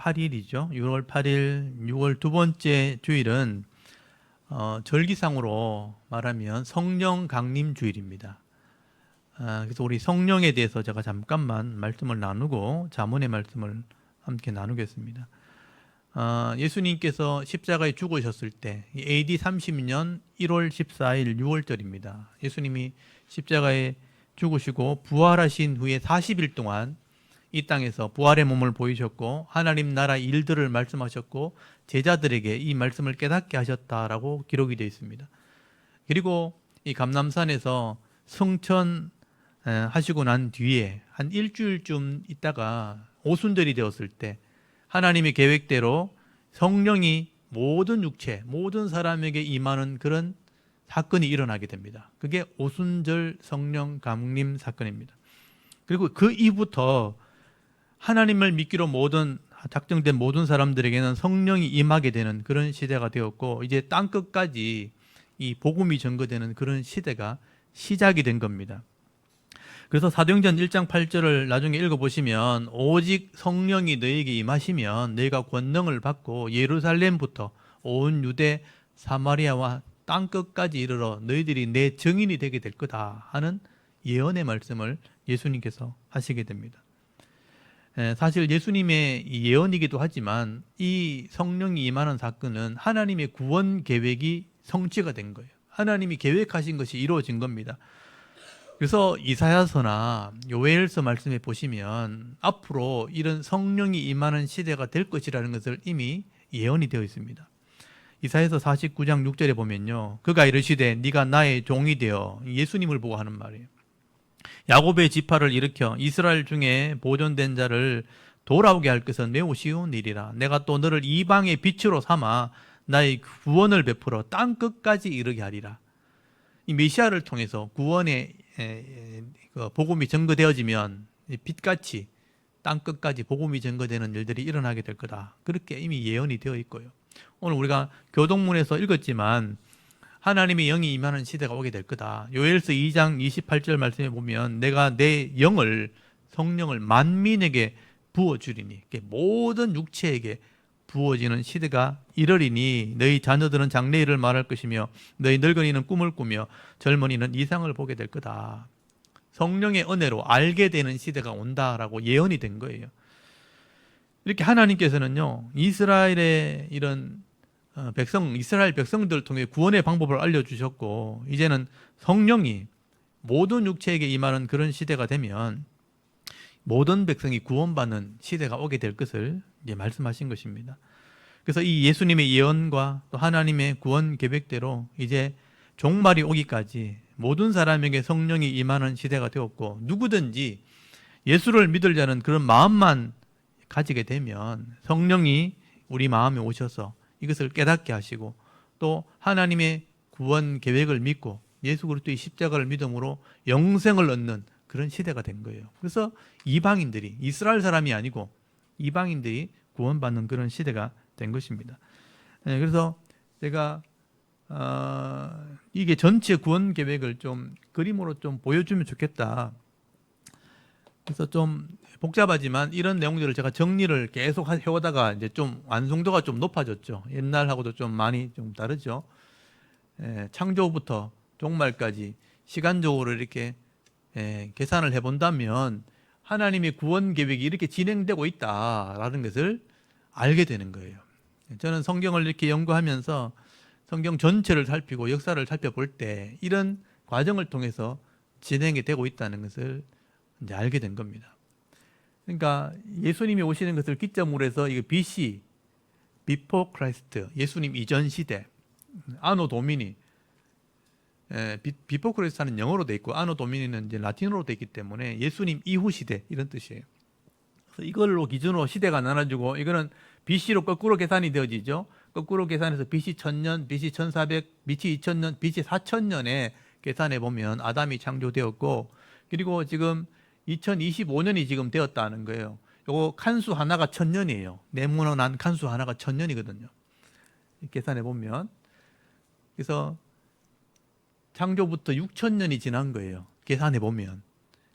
8일이죠. 6월 8일, 6월 두 번째 주일은 절기상으로 말하면 성령 강림 주일입니다. 그래서 우리 성령에 대해서 제가 잠깐만 말씀을 나누고 자문의 말씀을 함께 나누겠습니다. 예수님께서 십자가에 죽으셨을 때 AD 30년 1월 14일 6월절입니다. 예수님이 십자가에 죽으시고 부활하신 후에 40일 동안 이 땅에서 부활의 몸을 보이셨고 하나님 나라 일들을 말씀하셨고 제자들에게 이 말씀을 깨닫게 하셨다라고 기록이 되어 있습니다. 그리고 이 감람산에서 성천 하시고 난 뒤에 한 일주일쯤 있다가 오순절이 되었을 때 하나님의 계획대로 성령이 모든 육체, 모든 사람에게 임하는 그런 사건이 일어나게 됩니다. 그게 오순절 성령 강림 사건입니다. 그리고 그 이후부터 하나님을 믿기로 작정된 모든 사람들에게는 성령이 임하게 되는 그런 시대가 되었고 이제 땅끝까지 이 복음이 전거되는 그런 시대가 시작이 된 겁니다. 그래서 사도행전 1장 8절을 나중에 읽어보시면 오직 성령이 너에게 임하시면 너희가 권능을 받고 예루살렘부터 온 유대 사마리아와 땅끝까지 이르러 너희들이 내 증인이 되게 될 거다 하는 예언의 말씀을 예수님께서 하시게 됩니다. 사실 예수님의 예언이기도 하지만 이 성령이 임하는 사건은 하나님의 구원 계획이 성취가 된 거예요. 하나님이 계획하신 것이 이루어진 겁니다. 그래서 이사야서나 요엘서 말씀에 보시면 앞으로 이런 성령이 임하는 시대가 될 것이라는 것을 이미 예언이 되어 있습니다. 이사야서 49장 6절에 보면요, 그가 이르시되 네가 나의 종이 되어, 예수님을 보고 하는 말이에요. 야곱의 지파를 일으켜 이스라엘 중에 보존된 자를 돌아오게 할 것은 매우 쉬운 일이라. 내가 또 너를 이방의 빛으로 삼아 나의 구원을 베풀어 땅 끝까지 이르게 하리라. 이 메시아를 통해서 구원의 복음이 전거되어지면 빛같이 땅 끝까지 복음이 전거되는 일들이 일어나게 될 거다. 그렇게 이미 예언이 되어 있고요. 오늘 우리가 교동문에서 읽었지만 하나님의 영이 임하는 시대가 오게 될 거다. 요엘서 2장 28절 말씀에 보면 내가 내 영을, 성령을 만민에게 부어주리니, 모든 육체에게 부어지는 시대가 이르리니 너희 자녀들은 장래일을 말할 것이며 너희 늙은이는 꿈을 꾸며 젊은이는 이상을 보게 될 거다. 성령의 은혜로 알게 되는 시대가 온다라고 예언이 된 거예요. 이렇게 하나님께서는요, 이스라엘의 이런 이스라엘 백성들을 통해 구원의 방법을 알려주셨고 이제는 성령이 모든 육체에게 임하는 그런 시대가 되면 모든 백성이 구원받는 시대가 오게 될 것을 이제 말씀하신 것입니다. 그래서 이 예수님의 예언과 또 하나님의 구원 계획대로 이제 종말이 오기까지 모든 사람에게 성령이 임하는 시대가 되었고 누구든지 예수를 믿을 자는 그런 마음만 가지게 되면 성령이 우리 마음에 오셔서 이것을 깨닫게 하시고 또 하나님의 구원 계획을 믿고 예수 그리스도의 십자가를 믿음으로 영생을 얻는 그런 시대가 된 거예요. 그래서 이방인들이, 이스라엘 사람이 아니고 이방인들이 구원받는 그런 시대가 된 것입니다. 그래서 제가 이게 전체 구원 계획을 좀 그림으로 좀 보여주면 좋겠다. 그래서 좀 복잡하지만 이런 내용들을 제가 정리를 계속 해오다가 이제 좀 완성도가 좀 높아졌죠. 옛날하고도 좀 많이 좀 다르죠. 창조부터 종말까지 시간적으로 이렇게 계산을 해본다면 하나님의 구원 계획이 이렇게 진행되고 있다라는 것을 알게 되는 거예요. 저는 성경을 이렇게 연구하면서 성경 전체를 살피고 역사를 살펴볼 때 이런 과정을 통해서 진행이 되고 있다는 것을 이제 알게 된 겁니다. 그러니까 예수님이 오시는 것을 기점으로 해서 이게 BC, Before Christ, 예수님 이전 시대, 아노 도미니, Before Christ는 영어로 돼 있고 아노 도미니는 이제 라틴어로 돼 있기 때문에 예수님 이후 시대 이런 뜻이에요. 그래서 이걸로 기준으로 시대가 나눠지고 이거는 BC로 거꾸로 계산이 되어지죠. 거꾸로 계산해서 BC 1000년, BC 1400, BC 2000년, BC 4000년에 계산해 보면 아담이 창조되었고 그리고 지금 2025년이 지금 되었다는 거예요. 요거 칸수 하나가 1000년이에요. 네모난 칸수 하나가 1000년이거든요. 계산해 보면. 그래서 창조부터 6000년이 지난 거예요. 계산해 보면.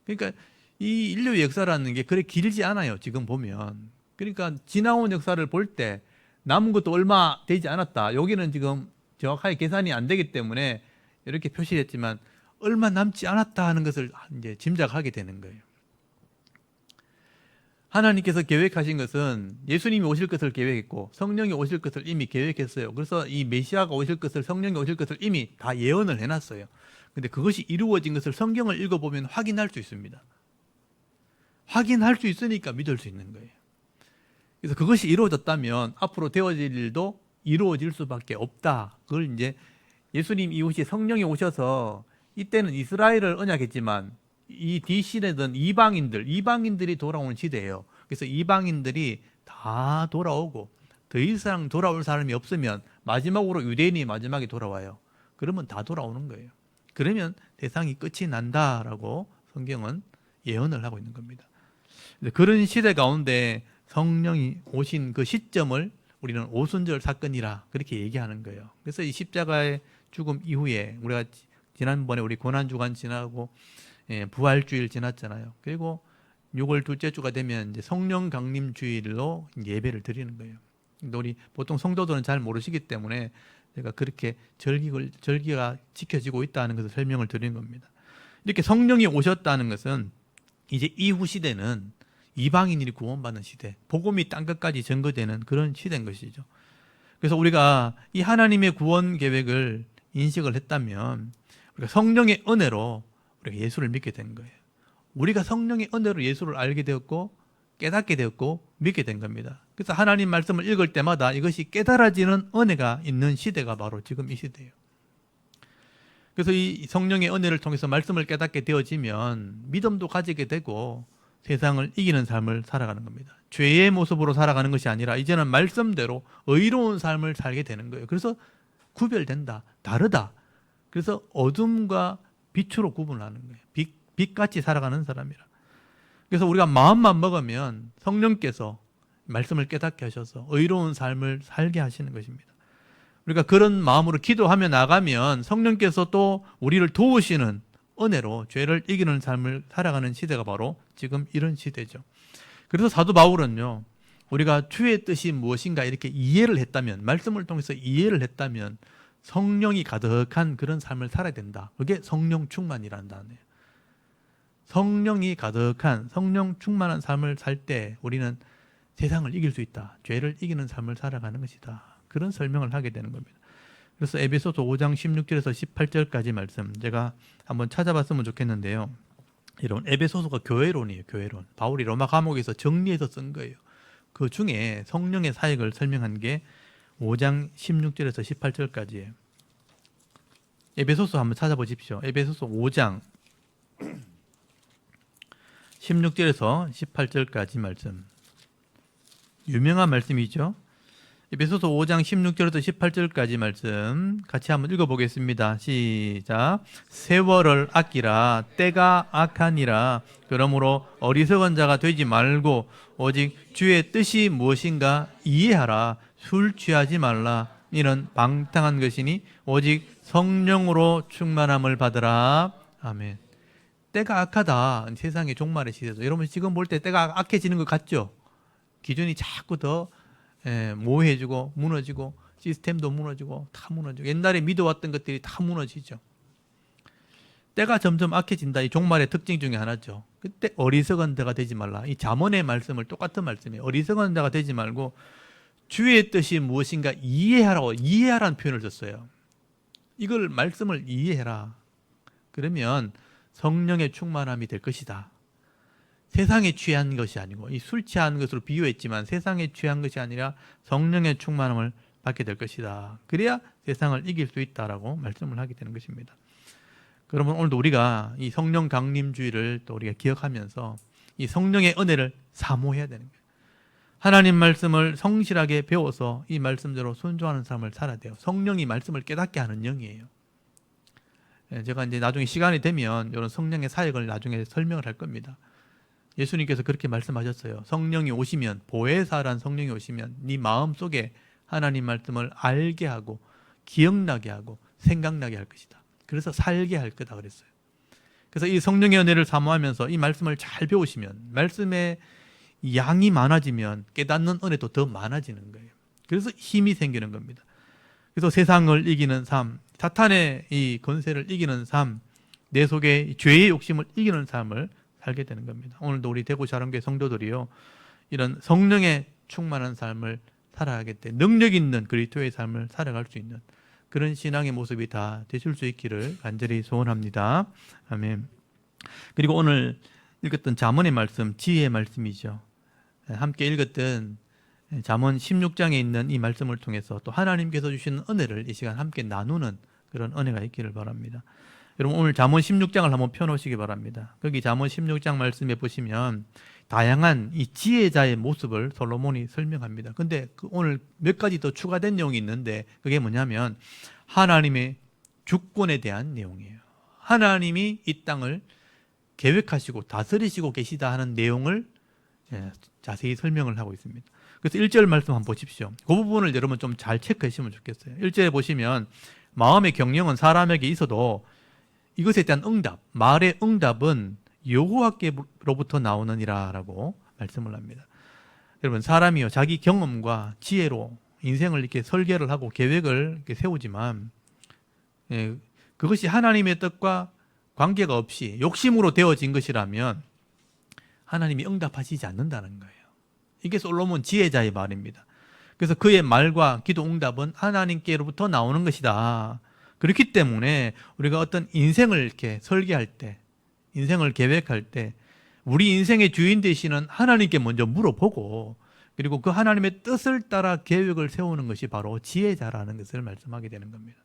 그러니까 이 인류의 역사라는 게 그렇게 길지 않아요. 지금 보면. 그러니까 지나온 역사를 볼 때 남은 것도 얼마 되지 않았다. 여기는 지금 정확하게 계산이 안 되기 때문에 이렇게 표시했지만 얼마 남지 않았다 하는 것을 이제 짐작하게 되는 거예요. 하나님께서 계획하신 것은 예수님이 오실 것을 계획했고 성령이 오실 것을 이미 계획했어요. 그래서 이 메시아가 오실 것을, 성령이 오실 것을 이미 다 예언을 해놨어요. 근데 그것이 이루어진 것을 성경을 읽어보면 확인할 수 있습니다. 확인할 수 있으니까 믿을 수 있는 거예요. 그래서 그것이 이루어졌다면 앞으로 되어질 일도 이루어질 수밖에 없다. 그걸 이제 예수님 이후에 성령이 오셔서 이때는 이스라엘을 언약했지만 이 뒤시대는 이방인들이 돌아오는 시대예요. 그래서 이방인들이 다 돌아오고 더 이상 돌아올 사람이 없으면 마지막으로 유대인이 마지막에 돌아와요. 그러면 다 돌아오는 거예요. 그러면 대상이 끝이 난다라고 성경은 예언을 하고 있는 겁니다. 그런 시대 가운데 성령이 오신 그 시점을 우리는 오순절 사건이라 그렇게 얘기하는 거예요. 그래서 이 십자가의 죽음 이후에 우리가 지난번에 우리 고난주간 지나고 부활주일 지났잖아요. 그리고 6월 둘째 주가 되면 이제 성령 강림 주일로 예배를 드리는 거예요. 근데 우리 보통 성도들은 잘 모르시기 때문에 제가 그렇게 절기가 지켜지고 있다는 것을 설명을 드리는 겁니다. 이렇게 성령이 오셨다는 것은 이제 이후 시대는 이방인들이 구원받는 시대, 복음이 땅 끝까지 전거되는 그런 시대인 것이죠. 그래서 우리가 이 하나님의 구원 계획을 인식을 했다면 우리가 성령의 은혜로 우리가 예수를 믿게 된 거예요. 우리가 성령의 은혜로 예수를 알게 되었고 깨닫게 되었고 믿게 된 겁니다. 그래서 하나님 말씀을 읽을 때마다 이것이 깨달아지는 은혜가 있는 시대가 바로 지금 이 시대예요. 그래서 이 성령의 은혜를 통해서 말씀을 깨닫게 되어지면 믿음도 가지게 되고 세상을 이기는 삶을 살아가는 겁니다. 죄의 모습으로 살아가는 것이 아니라 이제는 말씀대로 의로운 삶을 살게 되는 거예요. 그래서 구별된다, 다르다. 그래서 어둠과 빛으로 구분하는 거예요. 빛같이 살아가는 사람이라. 그래서 우리가 마음만 먹으면 성령께서 말씀을 깨닫게 하셔서 의로운 삶을 살게 하시는 것입니다. 우리가 그런 마음으로 기도하며 나가면 성령께서 또 우리를 도우시는 은혜로 죄를 이기는 삶을 살아가는 시대가 바로 지금 이런 시대죠. 그래서 사도 바울은요, 우리가 주의 뜻이 무엇인가 이렇게 이해를 했다면, 말씀을 통해서 이해를 했다면 성령이 가득한 그런 삶을 살아야 된다. 그게 성령 충만이라는 단어예요. 성령이 가득한, 성령 충만한 삶을 살 때 우리는 세상을 이길 수 있다. 죄를 이기는 삶을 살아가는 것이다. 그런 설명을 하게 되는 겁니다. 그래서 에베소서 5장 16절에서 18절까지 말씀 제가 한번 찾아봤으면 좋겠는데요. 이런 에베소서가 교회론이에요. 교회론. 바울이 로마 감옥에서 정리해서 쓴 거예요. 그 중에 성령의 사역을 설명한 게 5장 16절에서 18절까지예요. 에베소서 한번 찾아보십시오. 에베소서 5장 16절에서 18절까지 말씀. 유명한 말씀이죠. 에베소서 5장 16절부터 18절까지 말씀 같이 한번 읽어보겠습니다. 시작. 세월을 아끼라 때가 악하니라. 그러므로 어리석은 자가 되지 말고 오직 주의 뜻이 무엇인가 이해하라. 술 취하지 말라. 이는 방탕한 것이니 오직 성령으로 충만함을 받으라. 아멘. 때가 악하다. 세상의 종말의 시대도. 여러분 지금 볼 때 때가 악해지는 것 같죠? 기준이 자꾸 더 모호해지고 무너지고 시스템도 무너지고 다 무너지고 옛날에 믿어왔던 것들이 다 무너지죠. 때가 점점 악해진다. 이 종말의 특징 중에 하나죠. 그때 어리석은 자가 되지 말라. 이 잠언의 말씀을 똑같은 말씀이에요. 어리석은 자가 되지 말고 주의 뜻이 무엇인가 이해하라고, 이해하라는 표현을 썼어요. 이걸 말씀을 이해해라. 그러면 성령의 충만함이 될 것이다. 세상에 취한 것이 아니고 이 술 취한 것으로 비유했지만 세상에 취한 것이 아니라 성령의 충만함을 받게 될 것이다. 그래야 세상을 이길 수 있다라고 말씀을 하게 되는 것입니다. 그러면 오늘도 우리가 이 성령 강림주의를 또 우리가 기억하면서 이 성령의 은혜를 사모해야 되는 거예요. 하나님 말씀을 성실하게 배워서 이 말씀대로 순종하는 삶을 살아야 돼요. 성령이 말씀을 깨닫게 하는 영이에요. 제가 이제 나중에 시간이 되면 이런 성령의 사역을 나중에 설명을 할 겁니다. 예수님께서 그렇게 말씀하셨어요. 성령이 오시면, 보혜사란 성령이 오시면 네 마음속에 하나님 말씀을 알게 하고 기억나게 하고 생각나게 할 것이다. 그래서 살게 할 거다 그랬어요. 그래서 이 성령의 은혜를 사모하면서 이 말씀을 잘 배우시면, 말씀의 양이 많아지면 깨닫는 은혜도 더 많아지는 거예요. 그래서 힘이 생기는 겁니다. 그래서 세상을 이기는 삶, 사탄의 이 권세를 이기는 삶, 내 속에 죄의 욕심을 이기는 삶을 살게 되는 겁니다. 오늘도 우리 대구 자랑교회 성도들이요, 이런 성령의 충만한 삶을 살아가겠대, 능력 있는 그리스도의 삶을 살아갈 수 있는 그런 신앙의 모습이 다 되실 수 있기를 간절히 소원합니다. 아멘. 그리고 오늘 읽었던 잠언의 말씀, 지혜의 말씀이죠. 함께 읽었던 잠언 16장에 있는 이 말씀을 통해서 또 하나님께서 주시는 은혜를 이 시간 함께 나누는 그런 은혜가 있기를 바랍니다. 여러분, 오늘 잠언 16장을 한번 펴놓으시기 바랍니다. 거기 잠언 16장 말씀에 보시면 다양한 이 지혜자의 모습을 솔로몬이 설명합니다. 근데 오늘 몇 가지 더 추가된 내용이 있는데 그게 뭐냐면 하나님의 주권에 대한 내용이에요. 하나님이 이 땅을 계획하시고 다스리시고 계시다 하는 내용을 자세히 설명을 하고 있습니다. 그래서 1절 말씀 한번 보십시오. 그 부분을 여러분 좀 잘 체크하시면 좋겠어요. 1절에 보시면 마음의 경영은 사람에게 있어도 이것에 대한 응답, 말의 응답은 여호와께로부터 나오느니라 라고 말씀을 합니다. 여러분, 사람이요 자기 경험과 지혜로 인생을 이렇게 설계를 하고 계획을 이렇게 세우지만 그것이 하나님의 뜻과 관계가 없이 욕심으로 되어진 것이라면 하나님이 응답하시지 않는다는 거예요. 이게 솔로몬 지혜자의 말입니다. 그래서 그의 말과 기도 응답은 하나님께로부터 나오는 것이다. 그렇기 때문에 우리가 어떤 인생을 이렇게 설계할 때, 인생을 계획할 때 우리 인생의 주인 되시는 하나님께 먼저 물어보고, 그리고 그 하나님의 뜻을 따라 계획을 세우는 것이 바로 지혜자라는 것을 말씀하게 되는 겁니다.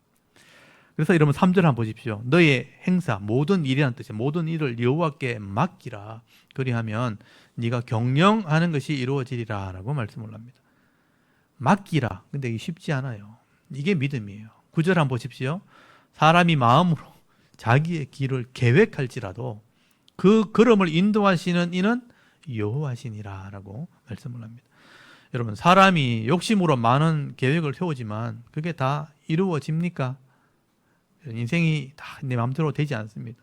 그래서 여러분 3절 한번 보십시오. 너의 행사, 모든 일이라는 뜻이에요. 모든 일을 여호와께 맡기라. 그리하면 네가 경영하는 것이 이루어지리라 라고 말씀을 합니다. 맡기라. 근데 이게 쉽지 않아요. 이게 믿음이에요. 9절 한번 보십시오. 사람이 마음으로 자기의 길을 계획할지라도 그 걸음을 인도하시는 이는 여호와시니라 라고 말씀을 합니다. 여러분, 사람이 욕심으로 많은 계획을 세우지만 그게 다 이루어집니까? 인생이 다 내 마음대로 되지 않습니다.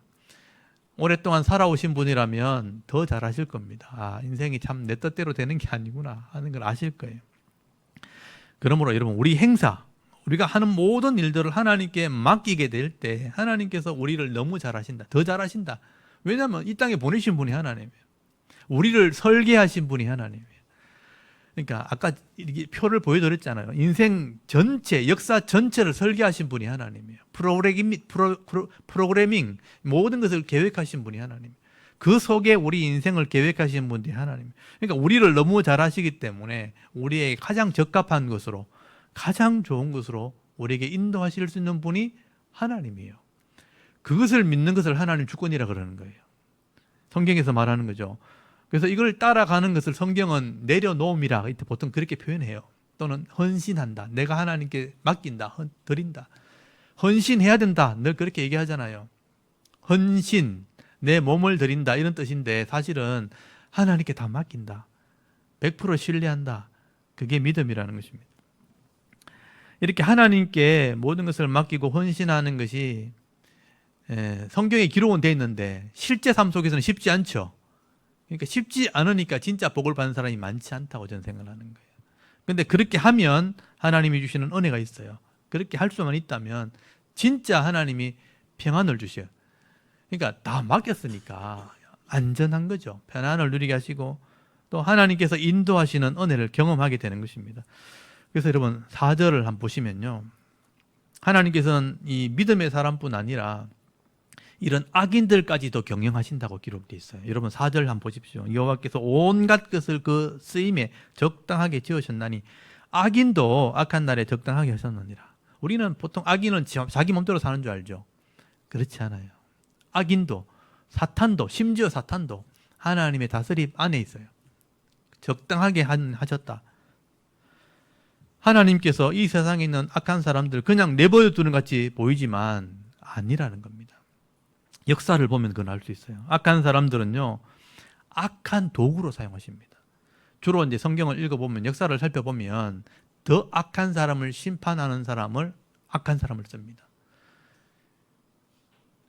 오랫동안 살아오신 분이라면 더 잘하실 겁니다. 인생이 참 내 뜻대로 되는 게 아니구나 하는 걸 아실 거예요. 그러므로 여러분, 우리 행사, 우리가 하는 모든 일들을 하나님께 맡기게 될 때 하나님께서 우리를 너무 잘하신다, 더 잘하신다. 왜냐하면 이 땅에 보내신 분이 하나님이에요. 우리를 설계하신 분이 하나님이에요. 그러니까 아까 이렇게 표를 보여드렸잖아요. 인생 전체, 역사 전체를 설계하신 분이 하나님이에요. 프로그래밍, 모든 것을 계획하신 분이 하나님이에요. 그 속에 우리 인생을 계획하신 분이 하나님이에요. 그러니까 우리를 너무 잘하시기 때문에 우리에게 가장 적합한 것으로, 가장 좋은 것으로 우리에게 인도하실 수 있는 분이 하나님이에요. 그것을 믿는 것을 하나님 주권이라 그러는 거예요. 성경에서 말하는 거죠. 그래서 이걸 따라가는 것을 성경은 내려놓음이라 보통 그렇게 표현해요. 또는 헌신한다. 내가 하나님께 맡긴다. 드린다. 헌신해야 된다. 늘 그렇게 얘기하잖아요. 헌신, 내 몸을 드린다 이런 뜻인데 사실은 하나님께 다 맡긴다. 100% 신뢰한다. 그게 믿음이라는 것입니다. 이렇게 하나님께 모든 것을 맡기고 헌신하는 것이 성경에 기록은 되어 있는데 실제 삶 속에서는 쉽지 않죠. 그러니까 쉽지 않으니까 진짜 복을 받는 사람이 많지 않다고 저는 생각하는 거예요. 그런데 그렇게 하면 하나님이 주시는 은혜가 있어요. 그렇게 할 수만 있다면 진짜 하나님이 평안을 주셔요. 그러니까 다 맡겼으니까 안전한 거죠. 편안을 누리게 하시고 또 하나님께서 인도하시는 은혜를 경험하게 되는 것입니다. 그래서 여러분 4절을 한번 보시면요, 하나님께서는 이 믿음의 사람뿐 아니라 이런 악인들까지도 경영하신다고 기록되어 있어요. 여러분 4절 한번 보십시오. 여호와께서 온갖 것을 그 쓰임에 적당하게 지으셨나니 악인도 악한 날에 적당하게 하셨느니라. 우리는 보통 악인은 자기 몸대로 사는 줄 알죠. 그렇지 않아요. 악인도, 사탄도, 심지어 사탄도 하나님의 다스림 안에 있어요. 적당하게 하셨다. 하나님께서 이 세상에 있는 악한 사람들 그냥 내버려 두는 같이 보이지만 아니라는 겁니다. 역사를 보면 그건 알 수 있어요. 악한 사람들은요, 악한 도구로 사용하십니다. 주로 이제 성경을 읽어보면, 역사를 살펴보면 더 악한 사람을 심판하는 사람을 악한 사람을 씁니다.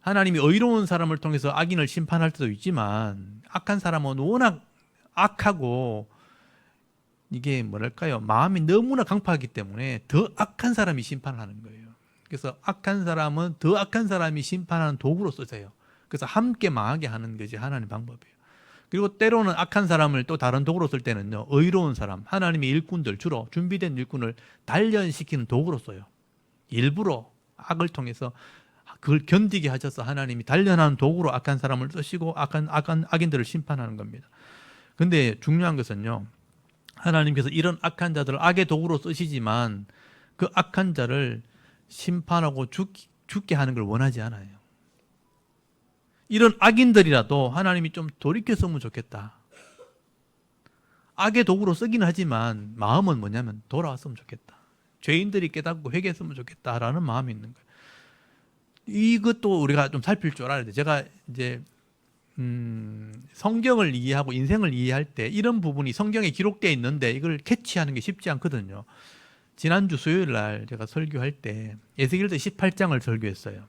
하나님이 의로운 사람을 통해서 악인을 심판할 때도 있지만 악한 사람은 워낙 악하고 이게 뭐랄까요? 마음이 너무나 강팍하기 때문에 더 악한 사람이 심판을 하는 거예요. 그래서 악한 사람은 더 악한 사람이 심판하는 도구로 쓰세요. 그래서 함께 망하게 하는 것이 하나님의 방법이에요. 그리고 때로는 악한 사람을 또 다른 도구로 쓸 때는요, 의로운 사람, 하나님의 일꾼들, 주로 준비된 일꾼을 단련시키는 도구로 써요. 일부러 악을 통해서 그걸 견디게 하셔서 하나님이 단련하는 도구로 악한 사람을 쓰시고 악인들을 심판하는 겁니다. 근데 중요한 것은요, 하나님께서 이런 악한 자들을 악의 도구로 쓰시지만 그 악한 자를 심판하고 죽게 하는 걸 원하지 않아요. 이런 악인들이라도 하나님이 좀 돌이켰으면 좋겠다. 악의 도구로 쓰긴 하지만 마음은 뭐냐면 돌아왔으면 좋겠다. 죄인들이 깨닫고 회개했으면 좋겠다라는 마음이 있는 거예요. 이것도 우리가 좀 살필 줄 알아야 돼요. 제가 이제 성경을 이해하고 인생을 이해할 때 이런 부분이 성경에 기록되어 있는데 이걸 캐치하는 게 쉽지 않거든요. 지난주 수요일 날 제가 설교할 때 에스겔서 18장을 설교했어요.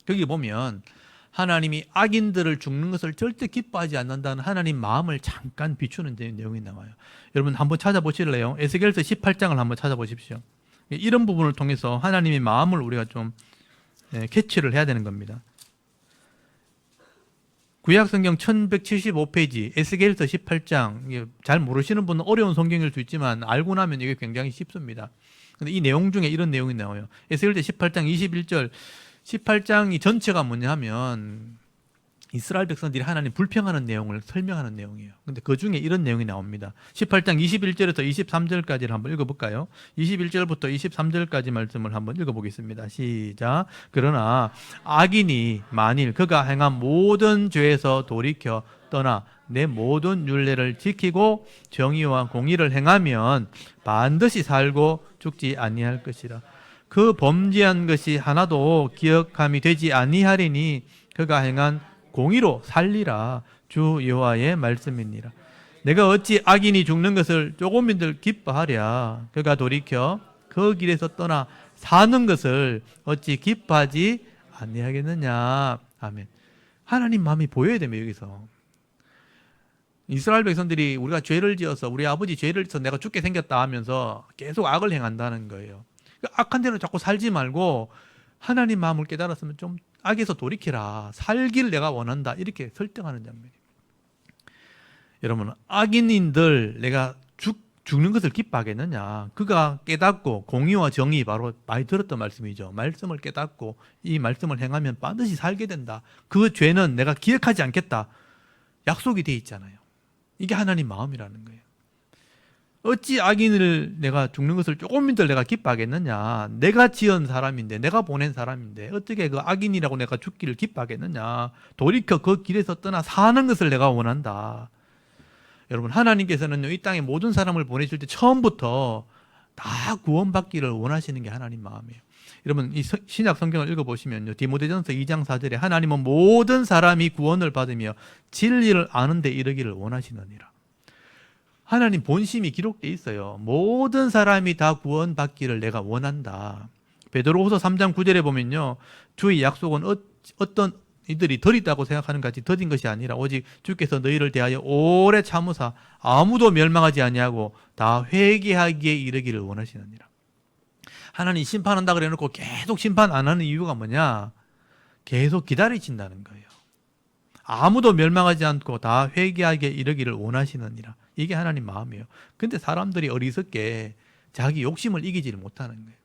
거기 보면 하나님이 악인들을 죽는 것을 절대 기뻐하지 않는다는 하나님 마음을 잠깐 비추는 내용이 나와요. 여러분 한번 찾아보실래요? 에스겔서 18장을 한번 찾아보십시오. 이런 부분을 통해서 하나님의 마음을 우리가 좀 캐치를 해야 되는 겁니다. 구약성경 1175페이지 에스겔서 18장, 잘 모르시는 분은 어려운 성경일 수 있지만 알고 나면 이게 굉장히 쉽습니다. 근데 이 내용 중에 이런 내용이 나와요. 에스겔서 18장 21절, 18장이 전체가 뭐냐 하면 이스라엘 백성들이 하나님 불평하는 내용을 설명하는 내용이에요. 근데 그 중에 이런 내용이 나옵니다. 18장 21절에서 23절까지를 한번 읽어볼까요? 21절부터 23절까지 말씀을 한번 읽어보겠습니다. 시작. 그러나 악인이 만일 그가 행한 모든 죄에서 돌이켜 떠나 내 모든 율례를 지키고 정의와 공의를 행하면 반드시 살고 죽지 아니할 것이라. 그 범죄한 것이 하나도 기억함이 되지 아니하리니 그가 행한 공의로 살리라. 주 여호와의 말씀이니라. 내가 어찌 악인이 죽는 것을 조금인들 기뻐하랴. 그가 돌이켜 그 길에서 떠나 사는 것을 어찌 기뻐하지 아니하겠느냐. 아멘. 하나님 마음이 보여야 됩니다. 여기서 이스라엘 백성들이 우리가 죄를 지어서 우리 아버지 죄를 지어서 내가 죽게 생겼다 하면서 계속 악을 행한다는 거예요. 악한 대로 자꾸 살지 말고 하나님 마음을 깨달았으면 좀 악에서 돌이키라. 살기를 내가 원한다. 이렇게 설득하는 장면입니다. 여러분, 악인인들 내가 죽는 것을 기뻐하겠느냐. 그가 깨닫고 공의와 정의, 바로 많이 들었던 말씀이죠. 말씀을 깨닫고 이 말씀을 행하면 반드시 살게 된다. 그 죄는 내가 기억하지 않겠다. 약속이 돼 있잖아요. 이게 하나님 마음이라는 거예요. 어찌 악인을 내가 죽는 것을 조금이들 내가 기뻐하겠느냐. 내가 지은 사람인데, 내가 보낸 사람인데 어떻게 그 악인이라고 내가 죽기를 기뻐하겠느냐. 돌이켜 그 길에서 떠나 사는 것을 내가 원한다. 여러분, 하나님께서는 이 땅에 모든 사람을 보내실 때 처음부터 다 구원받기를 원하시는 게 하나님 마음이에요. 여러분, 이 신약 성경을 읽어보시면요, 디모데전서 2장 4절에 하나님은 모든 사람이 구원을 받으며 진리를 아는 데 이르기를 원하시느니라. 하나님 본심이 기록되어 있어요. 모든 사람이 다 구원받기를 내가 원한다. 베드로후서 3장 9절에 보면요, 주의 약속은 어떤 이들이 덜 있다고 생각하는 같이 더딘 것이 아니라 오직 주께서 너희를 대하여 오래 참으사 아무도 멸망하지 아니하고 다 회개하기에 이르기를 원하시느니라. 하나님 심판한다 그래 놓고 계속 심판 안 하는 이유가 뭐냐? 계속 기다리신다는 거예요. 아무도 멸망하지 않고 다 회개하기에 이르기를 원하시느니라. 이게 하나님 마음이에요. 근데 사람들이 어리석게 자기 욕심을 이기지를 못하는 거예요.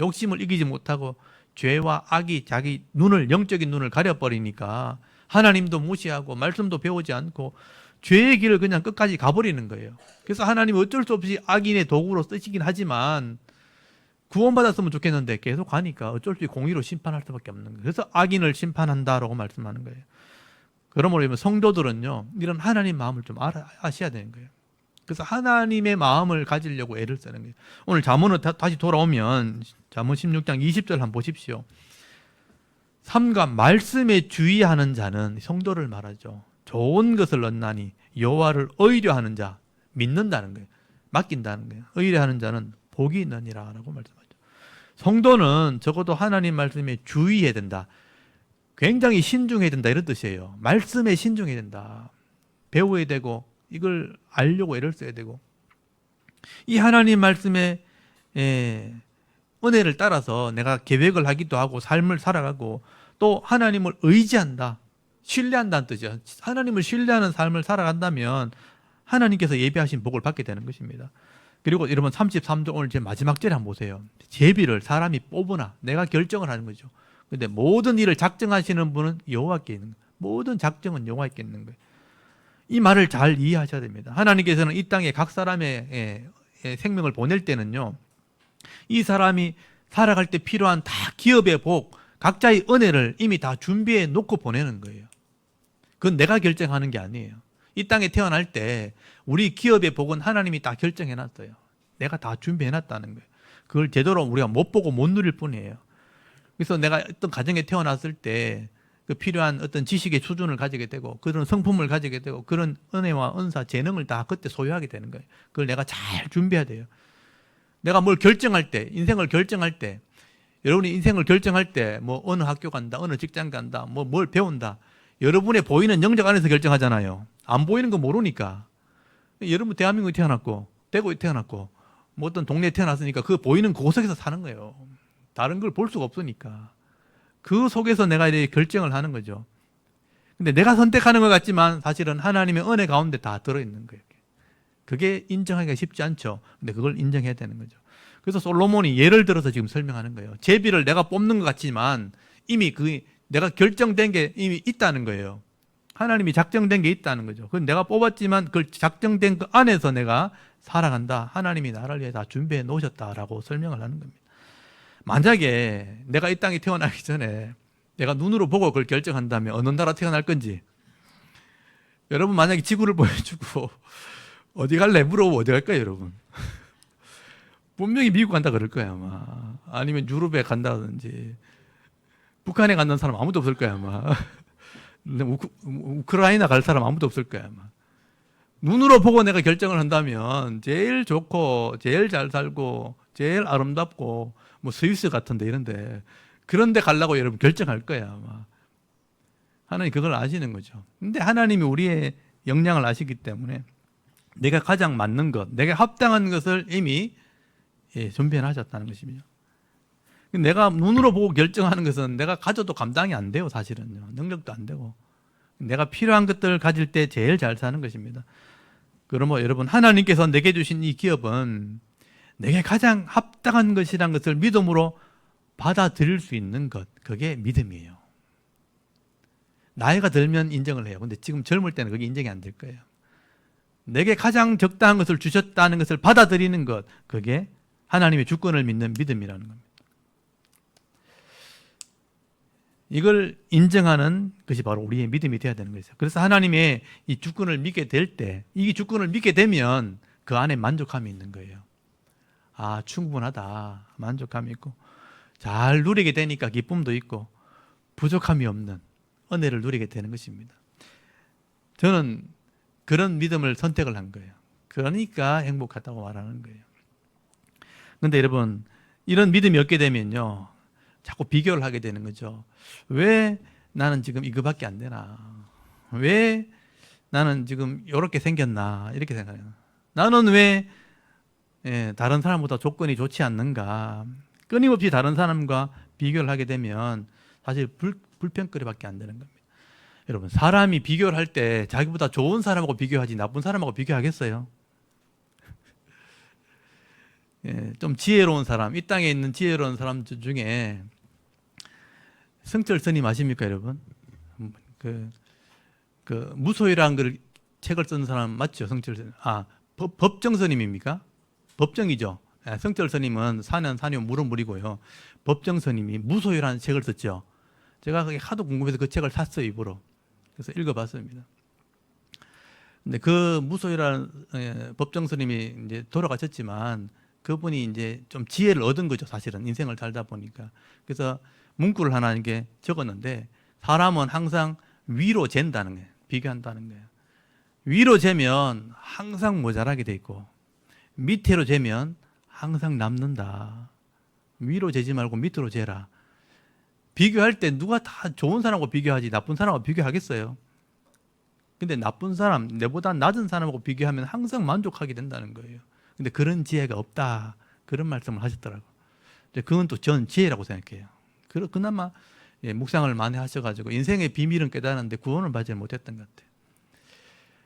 욕심을 이기지 못하고 죄와 악이 자기 눈을, 영적인 눈을 가려버리니까 하나님도 무시하고 말씀도 배우지 않고 죄의 길을 그냥 끝까지 가버리는 거예요. 그래서 하나님은 어쩔 수 없이 악인의 도구로 쓰시긴 하지만 구원받았으면 좋겠는데 계속 가니까 어쩔 수 없이 공의로 심판할 수밖에 없는 거예요. 그래서 악인을 심판한다라고 말씀하는 거예요. 그러므로 성도들은요, 이런 하나님 마음을 좀 아셔야 되는 거예요. 그래서 하나님의 마음을 가지려고 애를 쓰는 거예요. 오늘 잠언을 다시 돌아오면 잠언 16장 20절 한번 보십시오. 삼가 말씀에 주의하는 자는, 성도를 말하죠, 좋은 것을 얻나니 여호와를 의뢰하는 자, 믿는다는 거예요. 맡긴다는 거예요. 의뢰하는 자는 복이 있느니라 라고 말씀하죠. 성도는 적어도 하나님 말씀에 주의해야 된다. 굉장히 신중해야 된다, 이런 뜻이에요. 말씀에 신중해야 된다. 배워야 되고 이걸 알려고 애를 써야 되고, 이 하나님 말씀에 은혜를 따라서 내가 계획을 하기도 하고 삶을 살아가고, 또 하나님을 의지한다, 신뢰한다는 뜻이죠. 하나님을 신뢰하는 삶을 살아간다면 하나님께서 예비하신 복을 받게 되는 것입니다. 그리고 여러분 33절 오늘 제 마지막 절에 한번 보세요. 제비를 사람이 뽑으나 내가 결정을 하는 거죠. 근데 모든 일을 작정하시는 분은 여호와께 있는 거예요. 모든 작정은 여호와께 있는 거예요. 이 말을 잘 이해하셔야 됩니다. 하나님께서는 이 땅에 각 사람의 생명을 보낼 때는요, 이 사람이 살아갈 때 필요한 다 기업의 복, 각자의 은혜를 이미 다 준비해 놓고 보내는 거예요. 그건 내가 결정하는 게 아니에요. 이 땅에 태어날 때 우리 기업의 복은 하나님이 다 결정해 놨어요. 내가 다 준비해 놨다는 거예요. 그걸 제대로 우리가 못 보고 못 누릴 뿐이에요. 그래서 내가 어떤 가정에 태어났을 때 그 필요한 어떤 지식의 수준을 가지게 되고, 그런 성품을 가지게 되고, 그런 은혜와 은사, 재능을 다 그때 소유하게 되는 거예요. 그걸 내가 잘 준비해야 돼요. 내가 뭘 결정할 때, 인생을 결정할 때, 여러분이 인생을 결정할 때 뭐 어느 학교 간다, 어느 직장 간다, 뭐 뭘 배운다, 여러분의 보이는 영역 안에서 결정하잖아요. 안 보이는 거 모르니까. 여러분 대한민국에 태어났고 대구에 태어났고 뭐 어떤 동네에 태어났으니까 그 보이는 그곳에서 사는 거예요. 다른 걸 볼 수가 없으니까. 그 속에서 내가 이렇게 결정을 하는 거죠. 근데 내가 선택하는 것 같지만 사실은 하나님의 은혜 가운데 다 들어있는 거예요. 그게 인정하기가 쉽지 않죠. 근데 그걸 인정해야 되는 거죠. 그래서 솔로몬이 예를 들어서 지금 설명하는 거예요. 제비를 내가 뽑는 것 같지만 이미 그 내가 결정된 게 이미 있다는 거예요. 하나님이 작정된 게 있다는 거죠. 그건 내가 뽑았지만 그 작정된 그 안에서 내가 살아간다. 하나님이 나를 위해 다 준비해 놓으셨다라고 설명을 하는 겁니다. 만약에 내가 이 땅에 태어나기 전에 내가 눈으로 보고 그걸 결정한다면 어느 나라 태어날 건지, 여러분 만약에 지구를 보여주고 어디 갈래? 물어보면 어디 갈까요, 여러분? 분명히 미국 간다 그럴 거야, 아마. 아니면 유럽에 간다든지. 북한에 간다는 사람 아무도 없을 거야, 아마. 우크라이나 갈 사람 아무도 없을 거야, 아마. 눈으로 보고 내가 결정을 한다면 제일 좋고, 제일 잘 살고, 제일 아름답고, 뭐 스위스 같은데 이런데, 그런데 가려고 여러분 결정할 거야, 아마. 하나님 그걸 아시는 거죠. 근데 하나님이 우리의 역량을 아시기 때문에 내가 가장 맞는 것, 내가 합당한 것을 이미 준비해 놨셨다는 것입니다. 내가 눈으로 보고 결정하는 것은 내가 가져도 감당이 안 돼요, 사실은요. 능력도 안 되고. 내가 필요한 것들을 가질 때 제일 잘 사는 것입니다. 그러면 여러분, 하나님께서 내게 주신 이 기업은 내게 가장 합당한 것이라는 것을 믿음으로 받아들일 수 있는 것, 그게 믿음이에요. 나이가 들면 인정을 해요. 근데 지금 젊을 때는 그게 인정이 안 될 거예요. 내게 가장 적당한 것을 주셨다는 것을 받아들이는 것, 그게 하나님의 주권을 믿는 믿음이라는 겁니다. 이걸 인정하는 것이 바로 우리의 믿음이 되어야 되는 것이죠. 그래서 하나님의 이 주권을 믿게 될 때, 이 주권을 믿게 되면 그 안에 만족함이 있는 거예요. 아, 충분하다. 만족함이 있고, 잘 누리게 되니까 기쁨도 있고, 부족함이 없는 은혜를 누리게 되는 것입니다. 저는 그런 믿음을 선택을 한 거예요. 그러니까 행복하다고 말하는 거예요. 그런데 여러분, 이런 믿음이 없게 되면요, 자꾸 비교를 하게 되는 거죠. 왜 나는 지금 이거밖에 안 되나? 왜 나는 지금 이렇게 생겼나? 이렇게 생각해요. 나는 왜 다른 사람보다 조건이 좋지 않는가? 끊임없이 다른 사람과 비교를 하게 되면 사실 불평거리밖에 안 되는 겁니다. 여러분, 사람이 비교를 할 때 자기보다 좋은 사람하고 비교하지 나쁜 사람하고 비교하겠어요? 좀 지혜로운 사람, 이 땅에 있는 지혜로운 사람 중에 성철 스님 아십니까, 여러분? 그 무소유라는 걸 책을 쓴 사람 맞죠, 성철 스님? 아, 법정 스님입니까? 법정이죠. 성철 스님은 사는 물은 물이고요. 법정 스님이 무소유라는 책을 썼죠. 제가 그게 하도 궁금해서 그 책을 샀어요, 입으로. 그래서 읽어봤습니다. 근데 그 무소유라는 법정 스님이 이제 돌아가셨지만 그분이 이제 좀 지혜를 얻은 거죠, 사실은 인생을 살다 보니까. 그래서 문구를 하나 이렇게 적었는데, 사람은 항상 위로 잰다는 거예요. 비교한다는 거예요. 위로 재면 항상 모자라게 돼 있고, 밑으로 재면 항상 남는다. 위로 재지 말고 밑으로 재라. 비교할 때 누가 다 좋은 사람하고 비교하지 나쁜 사람하고 비교하겠어요? 근데 나쁜 사람, 내보다 낮은 사람하고 비교하면 항상 만족하게 된다는 거예요. 근데 그런 지혜가 없다. 그런 말씀을 하셨더라고요. 그건 또 전 지혜라고 생각해요. 그나마 묵상을 많이 하셔가지고 인생의 비밀은 깨달았는데 구원을 받지 못했던 것 같아요.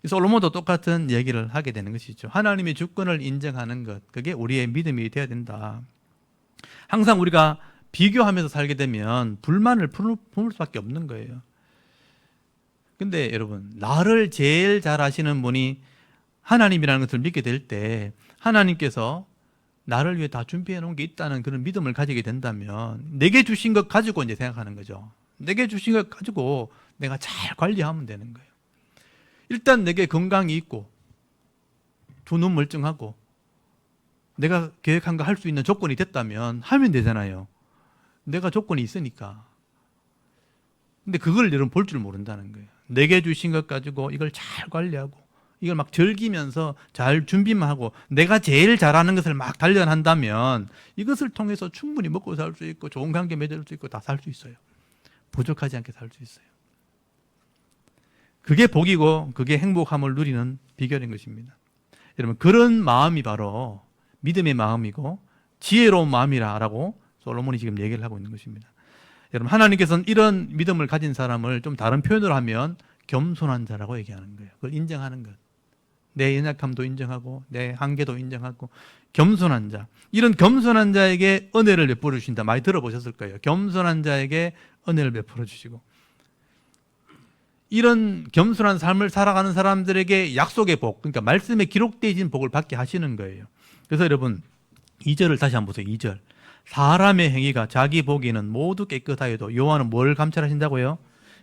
솔로몬도 똑같은 얘기를 하게 되는 것이죠. 하나님의 주권을 인정하는 것, 그게 우리의 믿음이 되어야 된다. 항상 우리가 비교하면서 살게 되면 불만을 품을 수밖에 없는 거예요. 근데 여러분, 나를 제일 잘 아시는 분이 하나님이라는 것을 믿게 될 때 하나님께서 나를 위해 다 준비해 놓은 게 있다는 그런 믿음을 가지게 된다면 내게 주신 것 가지고 이제 생각하는 거죠. 내게 주신 것 가지고 내가 잘 관리하면 되는 거예요. 일단 내게 건강이 있고 두 눈 멀쩡하고 내가 계획한 거 할 수 있는 조건이 됐다면 하면 되잖아요. 내가 조건이 있으니까. 근데 그걸 여러분 볼 줄 모른다는 거예요. 내게 주신 것 가지고 이걸 잘 관리하고 이걸 막 즐기면서 잘 준비만 하고 내가 제일 잘하는 것을 막 단련한다면 이것을 통해서 충분히 먹고 살 수 있고 좋은 관계 맺을 수 있고 다 살 수 있어요. 부족하지 않게 살 수 있어요. 그게 복이고 그게 행복함을 누리는 비결인 것입니다. 여러분, 그런 마음이 바로 믿음의 마음이고 지혜로운 마음이라고 솔로몬이 지금 얘기를 하고 있는 것입니다. 여러분, 하나님께서는 이런 믿음을 가진 사람을 좀 다른 표현으로 하면 겸손한 자라고 얘기하는 거예요. 그걸 인정하는 것. 내 연약함도 인정하고 내 한계도 인정하고 겸손한 자. 이런 겸손한 자에게 은혜를 베풀어 주신다. 많이 들어보셨을 거예요. 겸손한 자에게 은혜를 베풀어 주시고 이런 겸손한 삶을 살아가는 사람들에게 약속의 복, 그러니까 말씀에 기록되어진 복을 받게 하시는 거예요. 그래서 여러분 2절을 다시 한번 보세요. 2절. 사람의 행위가 자기 보기에는 모두 깨끗하여도 여호와는 뭘 감찰하신다고요?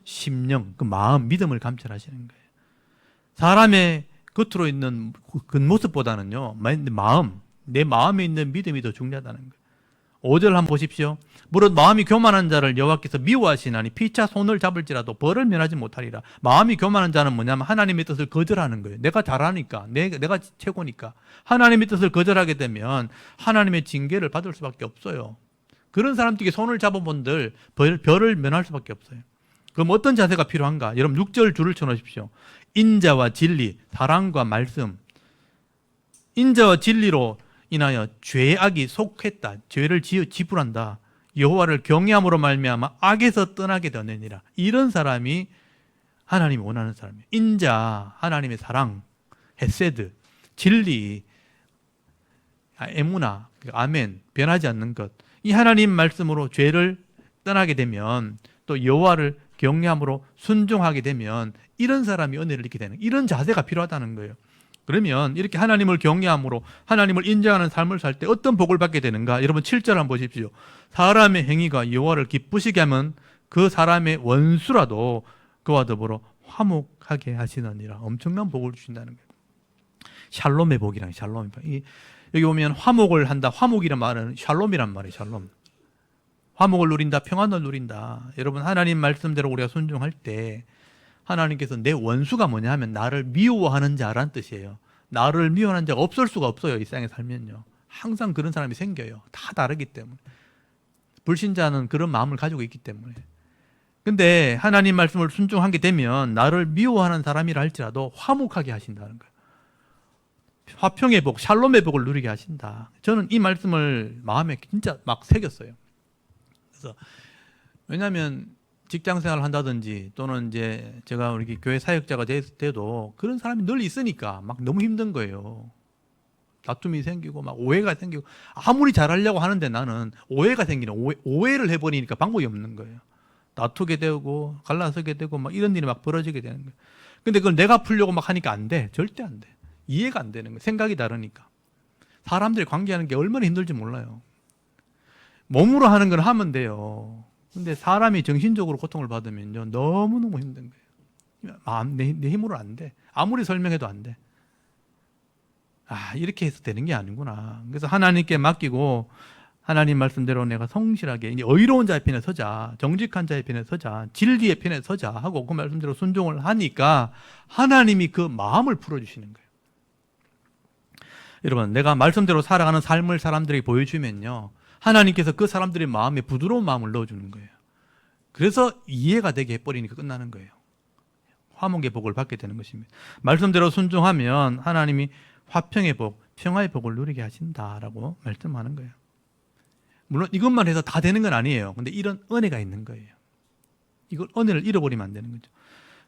심령, 그 마음, 믿음을 감찰하시는 거예요. 사람의 겉으로 있는 겉모습보다는요, 마음, 내 마음에 있는 믿음이 더 중요하다는 거예요. 5절 한번 보십시오. 무릇 마음이 교만한 자를 여호와께서 미워하시나니 피차 손을 잡을지라도 벌을 면하지 못하리라. 마음이 교만한 자는 뭐냐면 하나님의 뜻을 거절하는 거예요. 내가 잘하니까, 내가 최고니까. 하나님의 뜻을 거절하게 되면 하나님의 징계를 받을 수밖에 없어요. 그런 사람들에게 손을 잡아본들 벌을 면할 수밖에 없어요. 그럼 어떤 자세가 필요한가? 여러분 6절 줄을 쳐놓으십시오. 인자와 진리, 사랑과 말씀. 인자와 진리로 인하여 죄악이 속했다. 죄를 지불한다. 여호와를 경외함으로 말미암아 악에서 떠나게 되느니라. 이런 사람이 하나님이 원하는 사람이에요. 인자, 하나님의 사랑, 헤세드, 진리, 에무나, 아멘, 변하지 않는 것. 이 하나님 말씀으로 죄를 떠나게 되면 또 여호와를 경외함으로 순종하게 되면 이런 사람이 은혜를 얻게 되는, 이런 자세가 필요하다는 거예요. 그러면 이렇게 하나님을 경외함으로 하나님을 인정하는 삶을 살 때 어떤 복을 받게 되는가? 여러분 7절 한번 보십시오. 사람의 행위가 여호와를 기쁘시게 하면 그 사람의 원수라도 그와 더불어 화목하게 하시느니라. 엄청난 복을 주신다는 거예요. 샬롬의 복이랑 샬롬의 복. 여기 보면 화목을 한다. 화목이란 말은 샬롬이란 말이에요. 샬롬. 화목을 누린다. 평안을 누린다. 여러분 하나님 말씀대로 우리가 순종할 때 하나님께서 내 원수가 뭐냐 하면 나를 미워하는 자란 뜻이에요. 나를 미워하는 자가 없을 수가 없어요. 이 세상에 살면요. 항상 그런 사람이 생겨요. 다 다르기 때문에. 불신자는 그런 마음을 가지고 있기 때문에. 근데 하나님 말씀을 순종하게 되면 나를 미워하는 사람이라 할지라도 화목하게 하신다는 거예요. 화평의 복, 샬롬의 복을 누리게 하신다. 저는 이 말씀을 마음에 진짜 막 새겼어요. 그래서 왜냐하면 직장 생활을 한다든지 또는 이제 제가 우리 교회 사역자가 돼도 그런 사람이 늘 있으니까 막 너무 힘든 거예요. 다툼이 생기고 막 오해가 생기고 아무리 잘하려고 하는데 나는 오해가 생기는 오해를 해버리니까 방법이 없는 거예요. 다투게 되고 갈라서게 되고 막 이런 일이 막 벌어지게 되는 거예요. 근데 그걸 내가 풀려고 막 하니까 안 돼. 절대 안 돼. 이해가 안 되는 거예요. 생각이 다르니까. 사람들이 관계하는 게 얼마나 힘들지 몰라요. 몸으로 하는 건 하면 돼요. 근데 사람이 정신적으로 고통을 받으면요 너무너무 힘든 거예요. 내 힘으로 안 돼. 아무리 설명해도 안 돼. 이렇게 해서 되는 게 아니구나. 그래서 하나님께 맡기고 하나님 말씀대로 내가 성실하게 이제 의로운 자의 편에 서자, 정직한 자의 편에 서자, 진리의 편에 서자 하고 그 말씀대로 순종을 하니까 하나님이 그 마음을 풀어주시는 거예요. 여러분, 내가 말씀대로 살아가는 삶을 사람들에게 보여주면요 하나님께서 그 사람들의 마음에 부드러운 마음을 넣어주는 거예요. 그래서 이해가 되게 해버리니까 끝나는 거예요. 화목의 복을 받게 되는 것입니다. 말씀대로 순종하면 하나님이 화평의 복, 평화의 복을 누리게 하신다라고 말씀하는 거예요. 물론 이것만 해서 다 되는 건 아니에요. 근데 이런 은혜가 있는 거예요. 이걸 은혜를 잃어버리면 안 되는 거죠.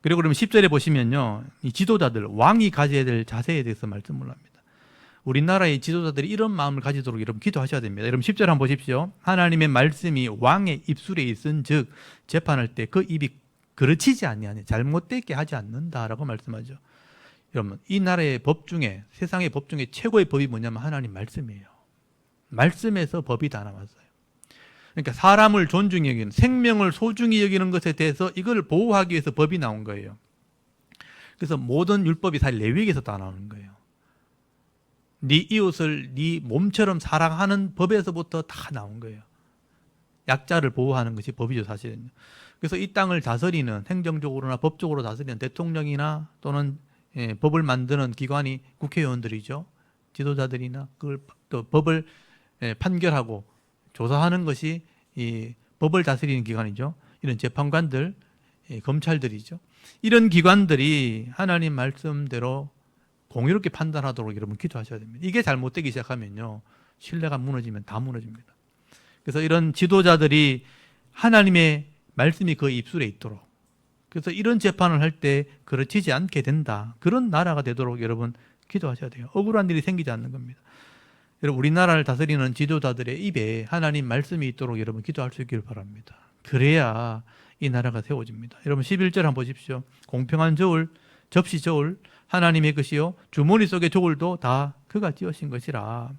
그리고 그러면 10절에 보시면요, 이 지도자들, 왕이 가져야 될 자세에 대해서 말씀을 합니다. 우리나라의 지도자들이 이런 마음을 가지도록 여러분 기도하셔야 됩니다. 여러분 10절 한번 보십시오. 하나님의 말씀이 왕의 입술에 있은 즉 재판할 때 그 입이 그르치지 아니하니 잘못되게 하지 않는다라고 말씀하죠. 여러분 이 나라의 법 중에, 세상의 법 중에 최고의 법이 뭐냐면 하나님 말씀이에요. 말씀에서 법이 다 나왔어요. 그러니까 사람을 존중히 여기는, 생명을 소중히 여기는 것에 대해서 이걸 보호하기 위해서 법이 나온 거예요. 그래서 모든 율법이 다 레위기에서 다 나오는 거예요. 네 이웃을 네 몸처럼 사랑하는 법에서부터 다 나온 거예요. 약자를 보호하는 것이 법이죠, 사실은. 그래서 이 땅을 다스리는, 행정적으로나 법적으로 다스리는 대통령이나 또는 법을 만드는 기관이 국회의원들이죠. 지도자들이나 그걸 또 법을 판결하고 조사하는 것이 이 법을 다스리는 기관이죠. 이런 재판관들, 검찰들이죠. 이런 기관들이 하나님 말씀대로 공의롭게 판단하도록 여러분 기도하셔야 됩니다. 이게 잘못되기 시작하면요, 신뢰가 무너지면 다 무너집니다. 그래서 이런 지도자들이 하나님의 말씀이 그 입술에 있도록, 그래서 이런 재판을 할 때 그르치지 않게 된다, 그런 나라가 되도록 여러분 기도하셔야 돼요. 억울한 일이 생기지 않는 겁니다. 여러분 우리나라를 다스리는 지도자들의 입에 하나님 말씀이 있도록 여러분 기도할 수 있기를 바랍니다. 그래야 이 나라가 세워집니다. 여러분 11절 한번 보십시오. 공평한 저울, 접시 저울 하나님의 것이요 주머니 속의 저울도 다 그가 지으신 것이라.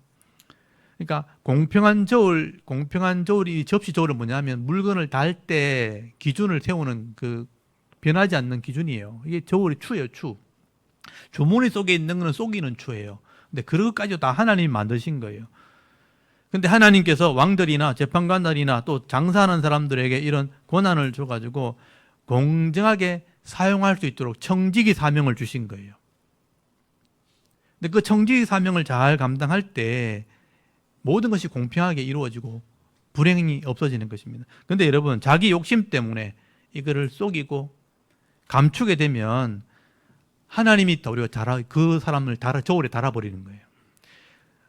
그러니까 공평한 저울이, 접시 저울은 뭐냐면 물건을 달 때 기준을 세우는 그 변하지 않는 기준이에요. 이게 저울이 추예요, 추. 주머니 속에 있는 거는 속이는 추예요. 근데 그것까지 다 하나님이 만드신 거예요. 근데 하나님께서 왕들이나 재판관들이나 또 장사하는 사람들에게 이런 권한을 줘가지고 공정하게 사용할 수 있도록 청지기 사명을 주신 거예요. 근데 그 청지기 사명을 잘 감당할 때 모든 것이 공평하게 이루어지고 불행이 없어지는 것입니다. 근데 여러분 자기 욕심 때문에 이거를 속이고 감추게 되면 하나님이 도리어 그 사람을 저울에 달아버리는 거예요.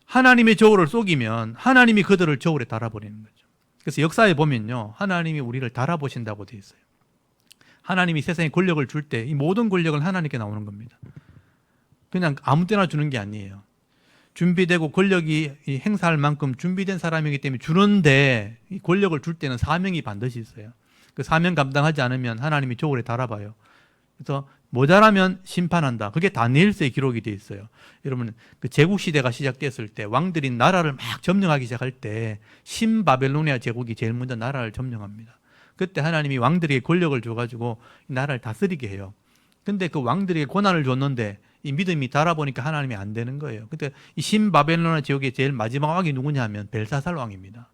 하나님의 저울을 속이면 하나님이 그들을 저울에 달아버리는 거죠. 그래서 역사에 보면요, 하나님이 우리를 달아보신다고 되어 있어요. 하나님이 세상에 권력을 줄 때 이 모든 권력은 하나님께 나오는 겁니다. 그냥 아무 때나 주는 게 아니에요. 준비되고 권력이 행사할 만큼 준비된 사람이기 때문에 주는데, 이 권력을 줄 때는 사명이 반드시 있어요. 그 사명 감당하지 않으면 하나님이 저울에 달아봐요. 그래서 모자라면 심판한다. 그게 다니엘서의 기록이 되어 있어요. 여러분 그 제국 시대가 시작됐을 때 왕들이 나라를 막 점령하기 시작할 때 신바벨로니아 제국이 제일 먼저 나라를 점령합니다. 그때 하나님이 왕들에게 권력을 줘가지고 나라를 다스리게 해요. 근데 그 왕들에게 권한을 줬는데 이 믿음이 달아보니까 하나님이 안 되는 거예요. 근데 이 신바벨로니아 제국의 제일 마지막 왕이 누구냐 하면 벨사살 왕입니다.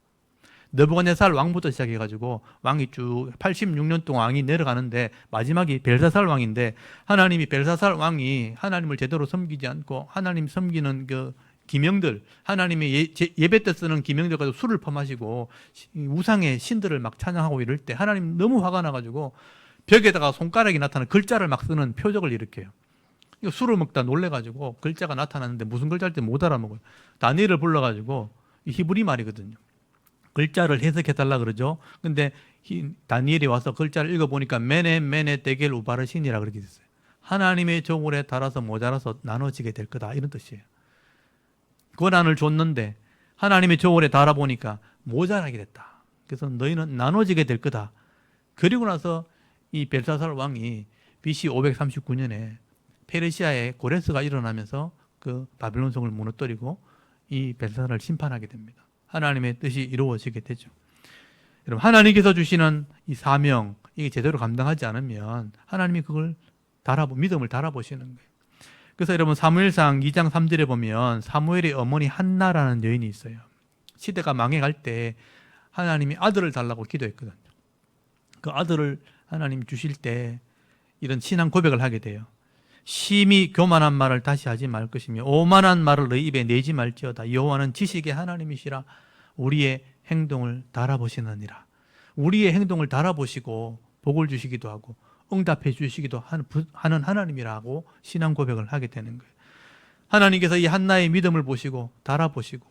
느부갓네살 왕부터 시작해가지고 왕이 쭉 86년 동안 왕이 내려가는데 마지막이 벨사살 왕인데, 하나님이 벨사살 왕이 하나님을 제대로 섬기지 않고 하나님 섬기는 그 기명들, 하나님의 예배 때 쓰는 기명들 가지고 술을 퍼마시고 우상의 신들을 막 찬양하고 이럴 때 하나님 너무 화가 나가지고 벽에다가 손가락이 나타나는 글자를 막 쓰는 표적을 일으켜요. 술을 먹다 놀래가지고 글자가 나타났는데 무슨 글자인지 못 알아먹어요. 다니엘을 불러가지고 히브리 말이거든요. 글자를 해석해달라 그러죠. 근데 다니엘이 와서 글자를 읽어보니까 메네 데겔 우바르신이라 그렇게 됐어요. 하나님의 저울에 달아서 모자라서 나눠지게 될 거다, 이런 뜻이에요. 권한을 줬는데 하나님의 저울에 달아보니까 모자라게 됐다. 그래서 너희는 나눠지게 될 거다. 그리고 나서 이 벨사살 왕이 BC 539년에 페르시아에 고레스가 일어나면서 그 바벨론 성을 무너뜨리고 이 벨사살을 심판하게 됩니다. 하나님의 뜻이 이루어지게 되죠. 여러분 하나님께서 주시는 이 사명, 이게 제대로 감당하지 않으면 하나님이 그걸 믿음을 달아보시는 거예요. 그래서 여러분 사무엘상 2장 3절에 보면 사무엘의 어머니 한나라는 여인이 있어요. 시대가 망해갈 때 하나님이 아들을 달라고 기도했거든요. 그 아들을 하나님 주실 때 이런 신앙 고백을 하게 돼요. 심히 교만한 말을 다시 하지 말 것이며 오만한 말을 너희 입에 내지 말지어다. 여호와는 지식의 하나님이시라. 우리의 행동을 달아보시느니라. 우리의 행동을 달아보시고 복을 주시기도 하고 응답해 주시기도 하는 하나님이라고 신앙 고백을 하게 되는 거예요. 하나님께서 이 한나의 믿음을 보시고 달아보시고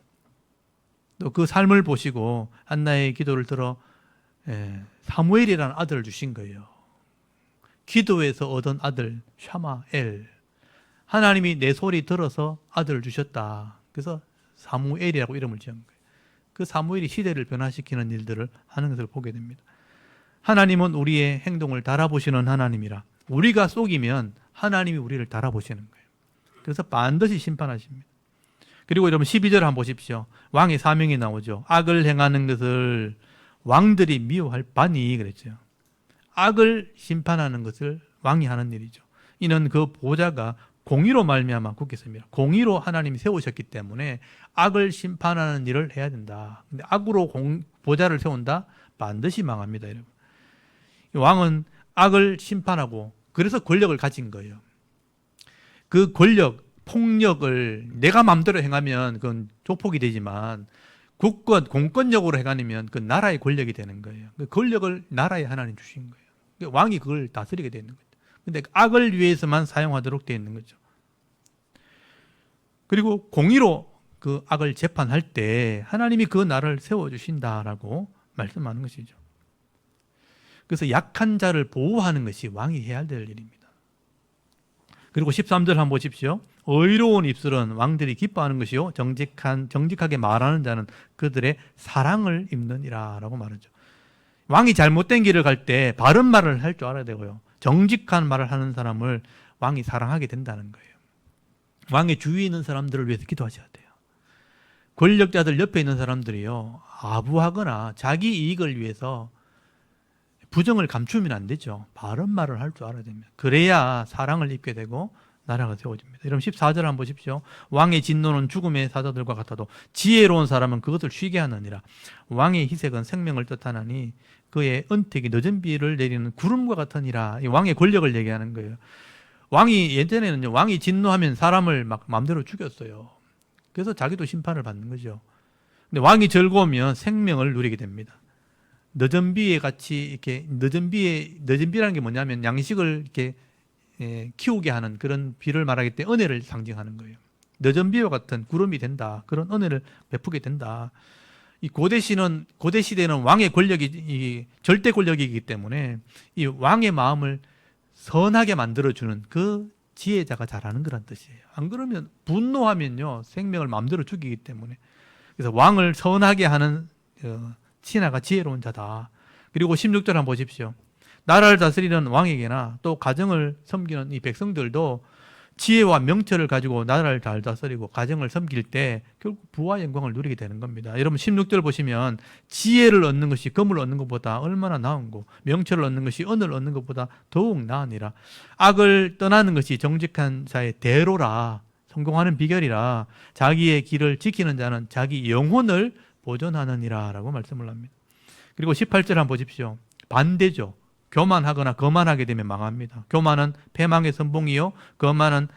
또 그 삶을 보시고 한나의 기도를 들어 사무엘이라는 아들을 주신 거예요. 기도에서 얻은 아들 샤마엘. 하나님이 내 소리 들어서 아들을 주셨다. 그래서 사무엘이라고 이름을 지은 거예요. 그 사무엘이 시대를 변화시키는 일들을 하는 것을 보게 됩니다. 하나님은 우리의 행동을 달아보시는 하나님이라 우리가 속이면 하나님이 우리를 달아보시는 거예요. 그래서 반드시 심판하십니다. 그리고 여러분 12절 한번 보십시오. 왕의 사명이 나오죠. 악을 행하는 것을 왕들이 미워할 바니 그랬죠. 악을 심판하는 것을 왕이 하는 일이죠. 이는 그 보좌가 공의로 말미암아 굳겠습니다. 공의로 하나님이 세우셨기 때문에 악을 심판하는 일을 해야 된다. 근데 악으로 보좌를 세운다? 반드시 망합니다, 여러분. 왕은 악을 심판하고 그래서 권력을 가진 거예요. 그 권력, 폭력을 내가 마음대로 행하면 그건 조폭이 되지만 공권력으로 행하면 그 나라의 권력이 되는 거예요. 그 권력을 나라에 하나님 주신 거예요. 왕이 그걸 다스리게 되는 거죠. 근데 악을 위해서만 사용하도록 되어 있는 거죠. 그리고 공의로 그 악을 재판할 때 하나님이 그 나라를 세워주신다라고 말씀하는 것이죠. 그래서 약한 자를 보호하는 것이 왕이 해야 될 일입니다. 그리고 13절 한번 보십시오. 의로운 입술은 왕들이 기뻐하는 것이요 정직하게 말하는 자는 그들의 사랑을 입느니라 라고 말하죠. 왕이 잘못된 길을 갈 때 바른 말을 할 줄 알아야 되고요. 정직한 말을 하는 사람을 왕이 사랑하게 된다는 거예요. 왕의 주위에 있는 사람들을 위해서 기도하셔야 돼요. 권력자들 옆에 있는 사람들이요, 아부하거나 자기 이익을 위해서 부정을 감추면 안 되죠. 바른 말을 할 줄 알아야 됩니다. 그래야 사랑을 입게 되고 나라가 세워집니다. 여러분 14절 한번 보십시오. 왕의 진노는 죽음의 사자들과 같아도 지혜로운 사람은 그것을 쉬게 하느니라. 왕의 희색은 생명을 뜻하나니 그의 은택이 늦은 비를 내리는 구름과 같으니라. 이 왕의 권력을 얘기하는 거예요. 왕이 예전에는 왕이 진노하면 사람을 막 마음대로 죽였어요. 그래서 자기도 심판을 받는 거죠. 근데 왕이 즐거우면 생명을 누리게 됩니다. 늦은 비에 같이 이렇게 늦은 비라는 게 뭐냐면 양식을 이렇게 키우게 하는 그런 비를 말하기 때문에 은혜를 상징하는 거예요. 늦은 비와 같은 구름이 된다. 그런 은혜를 베푸게 된다. 이 고대 시대는 왕의 권력이 절대 권력이기 때문에 이 왕의 마음을 선하게 만들어주는 그 지혜자가 잘하는 거란 뜻이에요. 안 그러면 분노하면요 생명을 마음대로 죽이기 때문에. 그래서 왕을 선하게 하는 신하가 지혜로운 자다. 그리고 16절 한번 보십시오. 나라를 다스리는 왕에게나 또 가정을 섬기는 이 백성들도 지혜와 명철을 가지고 나라를 잘 다스리고 가정을 섬길 때 결국 부와 영광을 누리게 되는 겁니다. 여러분 16절 보시면 지혜를 얻는 것이 금을 얻는 것보다 얼마나 나은고 명철을 얻는 것이 은을 얻는 것보다 더욱 나으니라. 악을 떠나는 것이 정직한 자의 대로라. 성공하는 비결이라. 자기의 길을 지키는 자는 자기 영혼을 보존하느니라 라고 말씀을 합니다. 그리고 18절 한번 보십시오. 반대죠. 교만하거나 거만하게 되면 망합니다. 교만은 패망의 선봉이요 거만한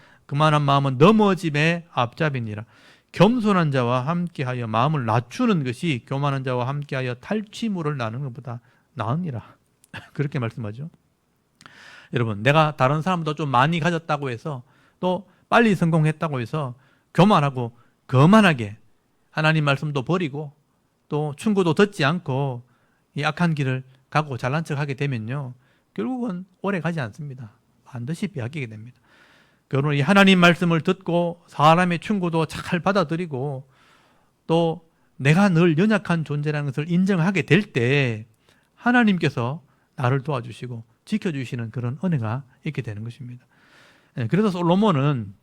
마음은 넘어짐의 앞잡이니라. 겸손한 자와 함께하여 마음을 낮추는 것이 교만한 자와 함께하여 탈취물을 나누는 것보다 나으니라. 그렇게 말씀하죠. 여러분, 내가 다른 사람보다 좀 많이 가졌다고 해서 또 빨리 성공했다고 해서 교만하고 거만하게 하나님 말씀도 버리고 또 충고도 듣지 않고 이 악한 길을 가고 잘난 척하게 되면요 결국은 오래 가지 않습니다. 반드시 빼앗기게 됩니다. 그러므로 이 하나님 말씀을 듣고 사람의 충고도 잘 받아들이고 또 내가 늘 연약한 존재라는 것을 인정하게 될 때 하나님께서 나를 도와주시고 지켜주시는 그런 은혜가 있게 되는 것입니다. 그래서 솔로몬은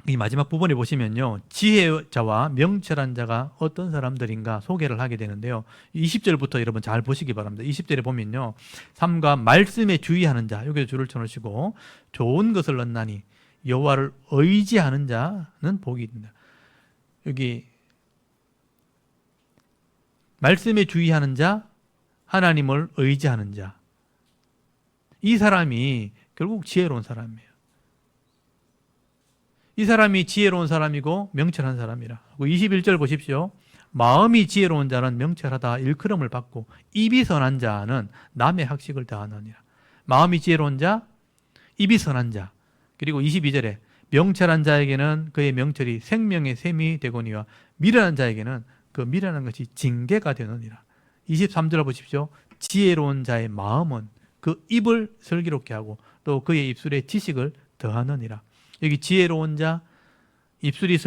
이 마지막 부분에 보시면요 지혜자와 명철한 자가 어떤 사람들인가 소개를 하게 되는데요 20절부터 여러분 잘 보시기 바랍니다. 20절에 보면요 삼가 말씀에 주의하는 자 여기서 줄을 쳐놓으시고 좋은 것을 얻나니 여호와를 의지하는 자는 복이 있다. 여기 말씀에 주의하는 자 하나님을 의지하는 자 이 사람이 결국 지혜로운 사람이에요. 이 사람이 지혜로운 사람이고 명철한 사람이라. 21절 보십시오. 마음이 지혜로운 자는 명철하다 일컬음을 받고 입이 선한 자는 남의 학식을 다하느니라. 마음이 지혜로운 자, 입이 선한 자. 그리고 22절에 명철한 자에게는 그의 명철이 생명의 샘이 되거니와 미련한 자에게는 그 미련한 것이 징계가 되느니라. 23절을 보십시오. 지혜로운 자의 마음은 그 입을 슬기롭게 하고 또 그의 입술에 지식을 더하느니라. 여기 지혜로운 자, 입술이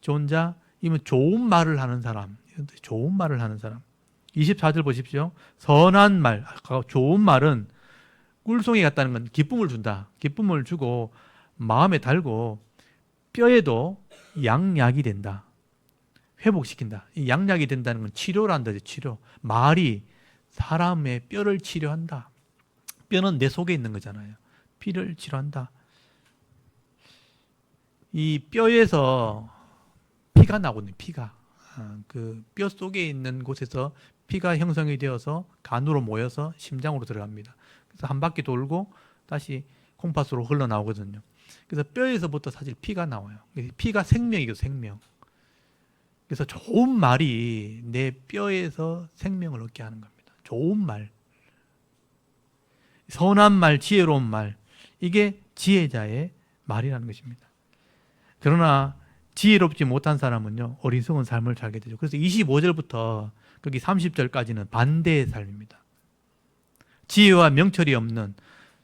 좋은 자, 이면 좋은 말을 하는 사람. 좋은 말을 하는 사람. 24절 보십시오. 선한 말, 좋은 말은 꿀송이 같다는 건 기쁨을 준다. 기쁨을 주고 마음에 달고 뼈에도 양약이 된다. 회복시킨다. 이 양약이 된다는 건 치료란다. 치료. 말이 사람의 뼈를 치료한다. 뼈는 내 속에 있는 거잖아요. 피를 치료한다. 이 뼈에서 피가 나거든요. 피가. 그 뼈 속에 있는 곳에서 피가 형성이 되어서 간으로 모여서 심장으로 들어갑니다. 그래서 한 바퀴 돌고 다시 콩팥으로 흘러나오거든요. 그래서 뼈에서부터 사실 피가 나와요. 피가 생명이고 생명. 그래서 좋은 말이 내 뼈에서 생명을 얻게 하는 겁니다. 좋은 말. 선한 말, 지혜로운 말. 이게 지혜자의 말이라는 것입니다. 그러나 지혜롭지 못한 사람은요, 어리석은 삶을 살게 되죠. 그래서 25절부터 거기 30절까지는 반대의 삶입니다. 지혜와 명철이 없는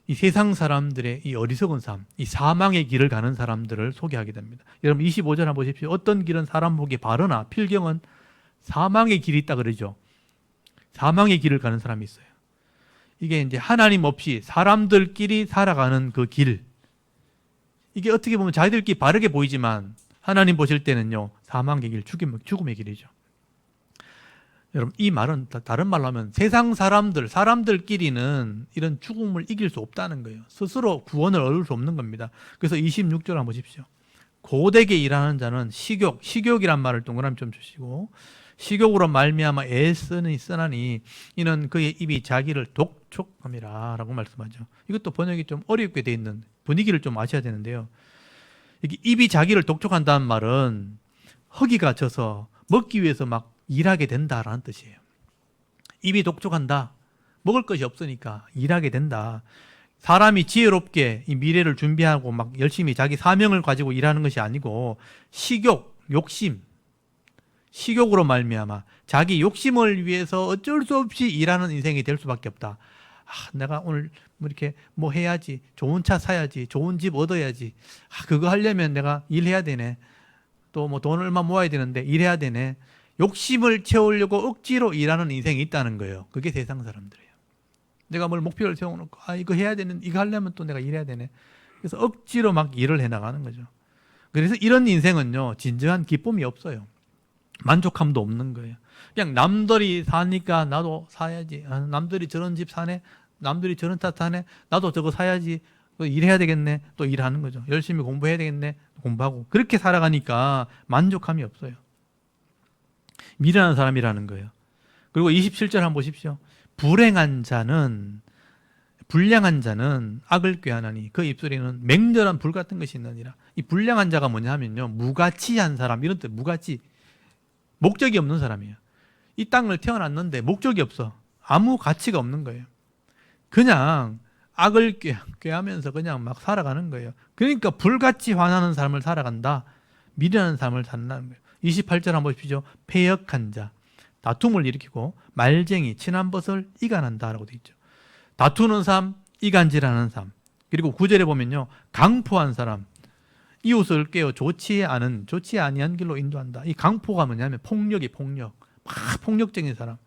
이 세상 사람들의 이 어리석은 삶, 이 사망의 길을 가는 사람들을 소개하게 됩니다. 여러분 25절 한번 보십시오. 어떤 길은 사람 보기 바르나 필경은 사망의 길이 있다 그러죠. 사망의 길을 가는 사람이 있어요. 이게 이제 하나님 없이 사람들끼리 살아가는 그 길. 이게 어떻게 보면 자기들끼리 바르게 보이지만 하나님 보실 때는요, 사망의 길, 죽음의 길이죠. 여러분, 이 말은 다른 말로 하면 세상 사람들끼리는 이런 죽음을 이길 수 없다는 거예요. 스스로 구원을 얻을 수 없는 겁니다. 그래서 26절 한번 보십시오. 고되게 일하는 자는 식욕이란 말을 동그라미 좀 주시고, 식욕으로 말미암아 애쓰니 이는 그의 입이 자기를 독촉함이라 라고 말씀하죠. 이것도 번역이 좀 어렵게 돼 있는 분위기를 좀 아셔야 되는데요. 이게 입이 자기를 독촉한다는 말은 허기가 져서 먹기 위해서 막 일하게 된다라는 뜻이에요. 입이 독촉한다. 먹을 것이 없으니까 일하게 된다. 사람이 지혜롭게 이 미래를 준비하고 막 열심히 자기 사명을 가지고 일하는 것이 아니고 욕심, 식욕으로 말미암아 자기 욕심을 위해서 어쩔 수 없이 일하는 인생이 될 수밖에 없다. 내가 오늘 뭐 이렇게 뭐 해야지, 좋은 차 사야지, 좋은 집 얻어야지, 그거 하려면 내가 일해야 되네. 또 뭐 돈을 얼마 모아야 되는데 일해야 되네. 욕심을 채우려고 억지로 일하는 인생이 있다는 거예요. 그게 세상 사람들이에요. 내가 뭘 목표를 세워놓고 이거 해야 되는, 이거 하려면 또 내가 일해야 되네. 그래서 억지로 막 일을 해나가는 거죠. 그래서 이런 인생은요, 진정한 기쁨이 없어요. 만족함도 없는 거예요. 그냥 남들이 사니까 나도 사야지. 남들이 저런 집 사네. 남들이 저런 차 사네. 나도 저거 사야지. 일해야 되겠네. 또 일하는 거죠. 열심히 공부해야 되겠네. 공부하고. 그렇게 살아가니까 만족함이 없어요. 미련한 사람이라는 거예요. 그리고 27절 한번 보십시오. 불량한 자는 악을 꾀하나니 그 입술에는 맹렬한 불 같은 것이 있느니라. 이 불량한 자가 뭐냐 하면요, 무가치한 사람, 이런 뜻. 무가치, 목적이 없는 사람이에요. 이 땅을 태어났는데 목적이 없어. 아무 가치가 없는 거예요. 그냥 악을 꾀하면서 그냥 막 살아가는 거예요. 그러니까 불같이 화나는 삶을 살아간다. 미련한 삶을 산다는 거예요. 28절 한번 보십시오. 패역한 자, 다툼을 일으키고 말쟁이, 친한 벗을 이간한다라고 되어 있죠. 다투는 삶, 이간질하는 삶. 그리고 9절에 보면요, 강포한 사람, 이웃을 깨어 좋지 아니한 길로 인도한다. 이 강포가 뭐냐면 폭력, 막 폭력적인 사람.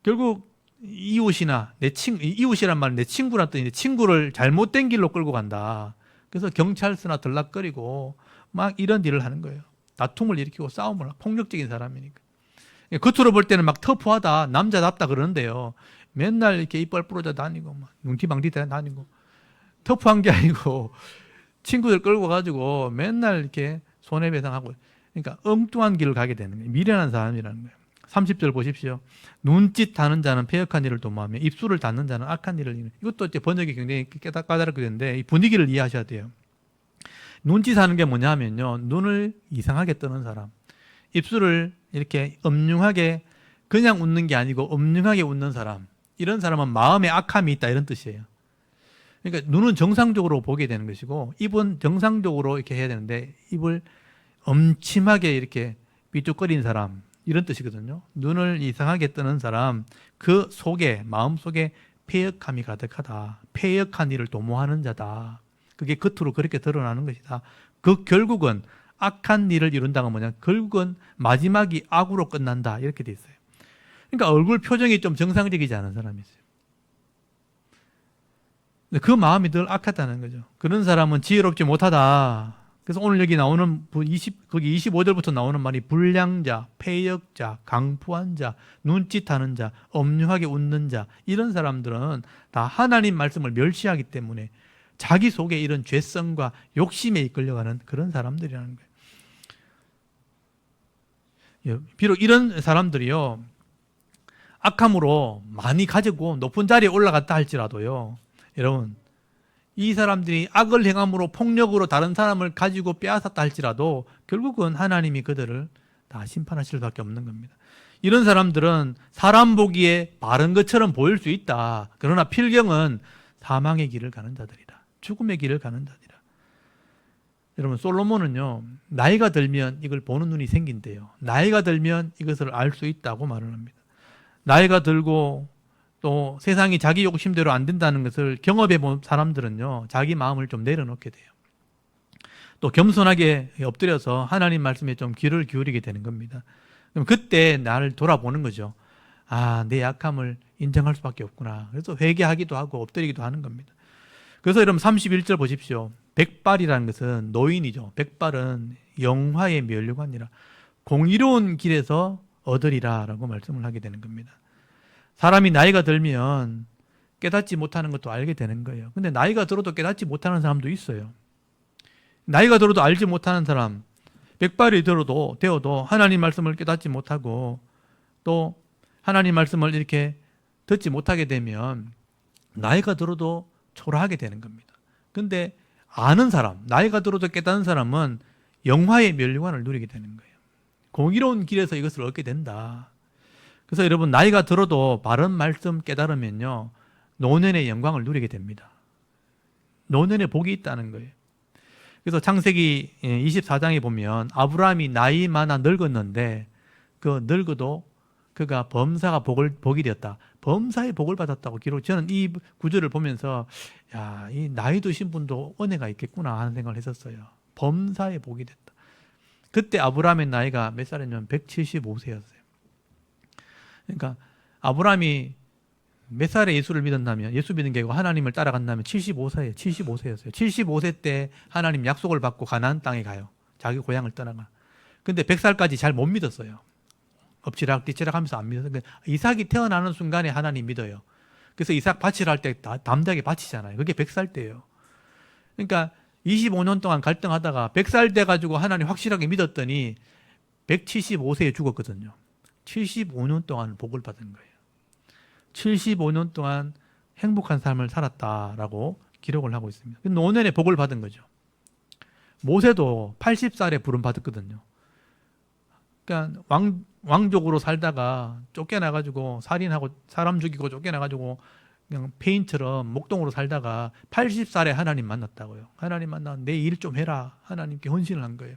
결국 이웃이란 말은 내 친구란 뜻인데 친구를 잘못된 길로 끌고 간다. 그래서 경찰서나 들락거리고 막 이런 일을 하는 거예요. 다툼을 일으키고 싸움을 하고, 폭력적인 사람이니까. 겉으로 볼 때는 막 터프하다, 남자답다 그러는데요. 맨날 이렇게 이빨 부러져 다니고 막 뭉티망티 다니고, 터프한 게 아니고 친구들 끌고 가지고 맨날 이렇게 손해배상하고, 그러니까 엉뚱한 길을 가게 되는 거예요. 미련한 사람이라는 거예요. 30절 보십시오. 눈짓 하는 자는 패역한 일을 도모하며 입술을 닫는 자는 악한 일을 이루는. 이것도 이제 번역이 굉장히 까다롭게 되는데 이 분위기를 이해하셔야 돼요. 눈짓하는 게 뭐냐면요, 눈을 이상하게 뜨는 사람, 입술을 이렇게 엄중하게 그냥 웃는 게 아니고 엄중하게 웃는 사람, 이런 사람은 마음에 악함이 있다 이런 뜻이에요. 그러니까 눈은 정상적으로 보게 되는 것이고 입은 정상적으로 이렇게 해야 되는데 입을 엄침하게 이렇게 삐죽거리는 사람 이런 뜻이거든요. 눈을 이상하게 뜨는 사람, 그 속에 마음 속에 패역함이 가득하다. 패역한 일을 도모하는 자다. 그게 겉으로 그렇게 드러나는 것이다. 그 결국은 악한 일을 이룬다가 뭐냐? 결국은 마지막이 악으로 끝난다. 이렇게 돼 있어요. 그러니까 얼굴 표정이 좀 정상적이지 않은 사람이 있어요. 그 마음이 늘 악하다는 거죠. 그런 사람은 지혜롭지 못하다. 그래서 오늘 여기 나오는 거기 25절부터 나오는 말이 불량자, 패역자, 강포한 자, 눈짓하는 자, 엄흉하게 웃는 자 이런 사람들은 다 하나님 말씀을 멸시하기 때문에 자기 속에 이런 죄성과 욕심에 이끌려가는 그런 사람들이라는 거예요. 비록 이런 사람들이요 악함으로 많이 가지고 높은 자리에 올라갔다 할지라도요, 여러분 이 사람들이 악을 행함으로 폭력으로 다른 사람을 가지고 빼앗았다 할지라도 결국은 하나님이 그들을 다 심판하실 수밖에 없는 겁니다. 이런 사람들은 사람 보기에 바른 것처럼 보일 수 있다. 그러나 필경은 사망의 길을 가는 자들이다. 죽음의 길을 가는 자들이다. 여러분 솔로몬은요 나이가 들면 이걸 보는 눈이 생긴대요. 나이가 들면 이것을 알 수 있다고 말을 합니다. 나이가 들고 또 세상이 자기 욕심대로 안 된다는 것을 경험해 본 사람들은요 자기 마음을 좀 내려놓게 돼요. 또 겸손하게 엎드려서 하나님 말씀에 좀 귀를 기울이게 되는 겁니다. 그럼 그때 나를 돌아보는 거죠. 아, 내 약함을 인정할 수밖에 없구나. 그래서 회개하기도 하고 엎드리기도 하는 겁니다. 그래서 여러분 31절 보십시오. 백발이라는 것은 노인이죠. 백발은 영화의 면류관이라 공의로운 길에서 얻으리라 라고 말씀을 하게 되는 겁니다. 사람이 나이가 들면 깨닫지 못하는 것도 알게 되는 거예요. 근데 나이가 들어도 깨닫지 못하는 사람도 있어요. 나이가 들어도 알지 못하는 사람, 백발이 되어도 하나님 말씀을 깨닫지 못하고 또 하나님 말씀을 이렇게 듣지 못하게 되면 나이가 들어도 초라하게 되는 겁니다. 근데 아는 사람, 나이가 들어도 깨닫는 사람은 영화의 면류관을 누리게 되는 거예요. 공의로운 길에서 이것을 얻게 된다. 그래서 여러분 나이가 들어도 바른 말씀 깨달으면요 노년의 영광을 누리게 됩니다. 노년에 복이 있다는 거예요. 그래서 창세기 24장에 보면 아브라함이 나이 많아 늙었는데 그 늙어도 그가 범사가 복이 되었다. 범사의 복을 받았다고 기록. 저는 이 구절을 보면서 야, 이 나이 드신 분도 은혜가 있겠구나 하는 생각을 했었어요. 범사의 복이 됐다. 그때 아브라함의 나이가 몇 살이냐면 175세였어요. 그러니까 아브라함이 몇 살에 예수를 믿었냐면 예수 믿은 게 아니고 하나님을 따라간다면 75세였어요. 75세 때 하나님 약속을 받고 가나안 땅에 가요. 자기 고향을 떠나가. 근데 100살까지 잘 못 믿었어요. 엎치락 뒤치락 하면서 안 믿었어요. 그러니까 이삭이 태어나는 순간에 하나님 믿어요. 그래서 이삭 바치를 할 때 담대하게 바치잖아요. 그게 100살 때예요. 그러니까 25년 동안 갈등하다가 100살 돼가지고 하나님 확실하게 믿었더니 175세에 죽었거든요. 75년 동안 복을 받은 거예요. 75년 동안 행복한 삶을 살았다라고 기록을 하고 있습니다. 노년에 복을 받은 거죠. 모세도 80살에 부름 받았거든요. 그러니까 왕족으로 살다가 쫓겨나가지고 살인하고 사람 죽이고 쫓겨나가지고 그냥 폐인처럼 목동으로 살다가 80살에 하나님 만났다고요. 하나님 만나 내 일 좀 해라. 하나님께 헌신을 한 거예요.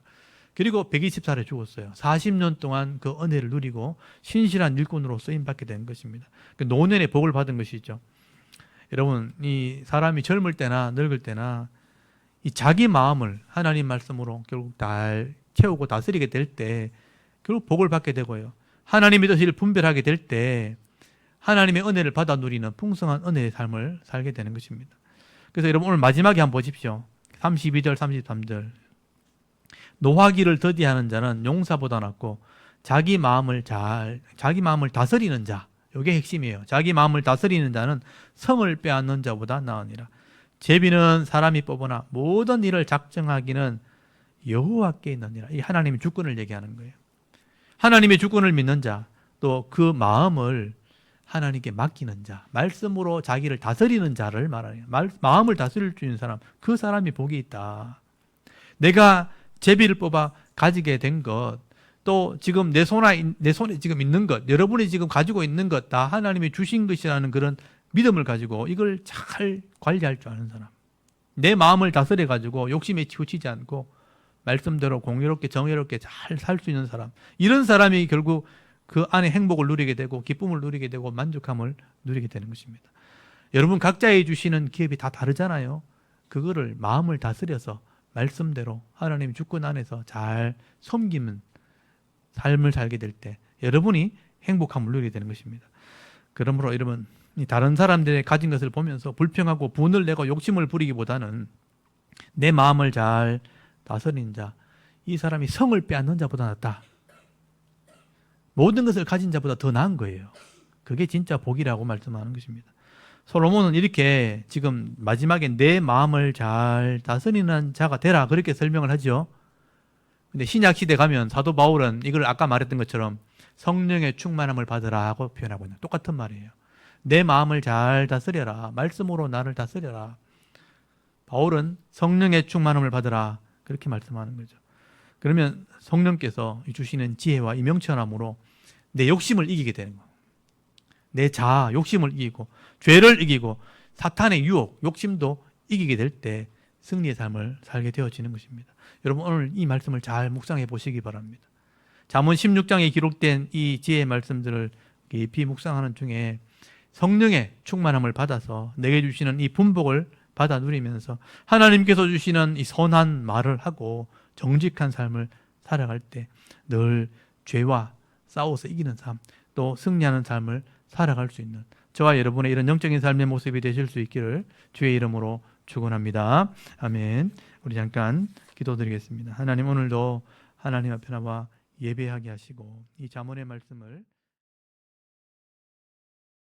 그리고 120살에 죽었어요. 40년 동안 그 은혜를 누리고 신실한 일꾼으로 쓰임받게 된 것입니다. 노년에 복을 받은 것이죠. 여러분, 이 사람이 젊을 때나 늙을 때나 이 자기 마음을 하나님 말씀으로 결국 잘 채우고 다스리게 될 때 결국 복을 받게 되고요. 하나님의 뜻을 분별하게 될 때 하나님의 은혜를 받아 누리는 풍성한 은혜의 삶을 살게 되는 것입니다. 그래서 여러분 오늘 마지막에 한번 보십시오. 32절, 33절. 노하기를 더디하는 자는 용사보다 낫고 자기 마음을 다스리는 자, 이게 핵심이에요. 자기 마음을 다스리는 자는 성을 빼앗는 자보다 나으니라. 제비는 사람이 뽑으나 모든 일을 작정하기는 여호와께 있느니라. 이 하나님의 주권을 얘기하는 거예요. 하나님의 주권을 믿는 자, 또 그 마음을 하나님께 맡기는 자, 말씀으로 자기를 다스리는 자를 말하네요. 마음을 다스릴 수 있는 사람, 그 사람이 복이 있다. 내가 제비를 뽑아 가지게 된 것, 또 지금 내 손에 지금 있는 것, 여러분이 지금 가지고 있는 것 다 하나님이 주신 것이라는 그런 믿음을 가지고 이걸 잘 관리할 줄 아는 사람. 내 마음을 다스려 가지고 욕심에 치우치지 않고 말씀대로 공의롭게 정의롭게 잘 살 수 있는 사람. 이런 사람이 결국 그 안에 행복을 누리게 되고 기쁨을 누리게 되고 만족함을 누리게 되는 것입니다. 여러분 각자의 주시는 기업이 다 다르잖아요. 그거를 마음을 다스려서 말씀대로 하나님 주권 안에서 잘 섬기는 삶을 살게 될 때 여러분이 행복함을 누리게 되는 것입니다. 그러므로 여러분 다른 사람들의 가진 것을 보면서 불평하고 분을 내고 욕심을 부리기보다는 내 마음을 잘 다스린 자, 이 사람이 성을 빼앗는 자보다 낫다. 모든 것을 가진 자보다 더 나은 거예요. 그게 진짜 복이라고 말씀하는 것입니다. 솔로몬은 이렇게 지금 마지막에 내 마음을 잘 다스리는 자가 되라 그렇게 설명을 하죠. 근데 신약 시대 가면 사도 바울은 이걸 아까 말했던 것처럼 성령의 충만함을 받으라 하고 표현하고 있는 똑같은 말이에요. 내 마음을 잘 다스려라. 말씀으로 나를 다스려라. 바울은 성령의 충만함을 받으라 그렇게 말씀하는 거죠. 그러면 성령께서 주시는 지혜와 이 명철함으로 내 욕심을 이기게 되는 거예요. 내 자아, 욕심을 이기고 죄를 이기고 사탄의 유혹, 욕심도 이기게 될 때 승리의 삶을 살게 되어지는 것입니다. 여러분 오늘 이 말씀을 잘 묵상해 보시기 바랍니다. 잠언 16장에 기록된 이 지혜의 말씀들을 깊이 묵상하는 중에 성령의 충만함을 받아서 내게 주시는 이 분복을 받아 누리면서 하나님께서 주시는 이 선한 말을 하고 정직한 삶을 살아갈 때 늘 죄와 싸워서 이기는 삶, 또 승리하는 삶을 살아갈 수 있는 저와 여러분의 이런 영적인 삶의 모습이 되실 수 있기를 주의 이름으로 축원합니다. 아멘. 우리 잠깐 기도드리겠습니다. 하나님 오늘도 하나님 앞에 나와 예배하게 하시고 이 잠언의 말씀을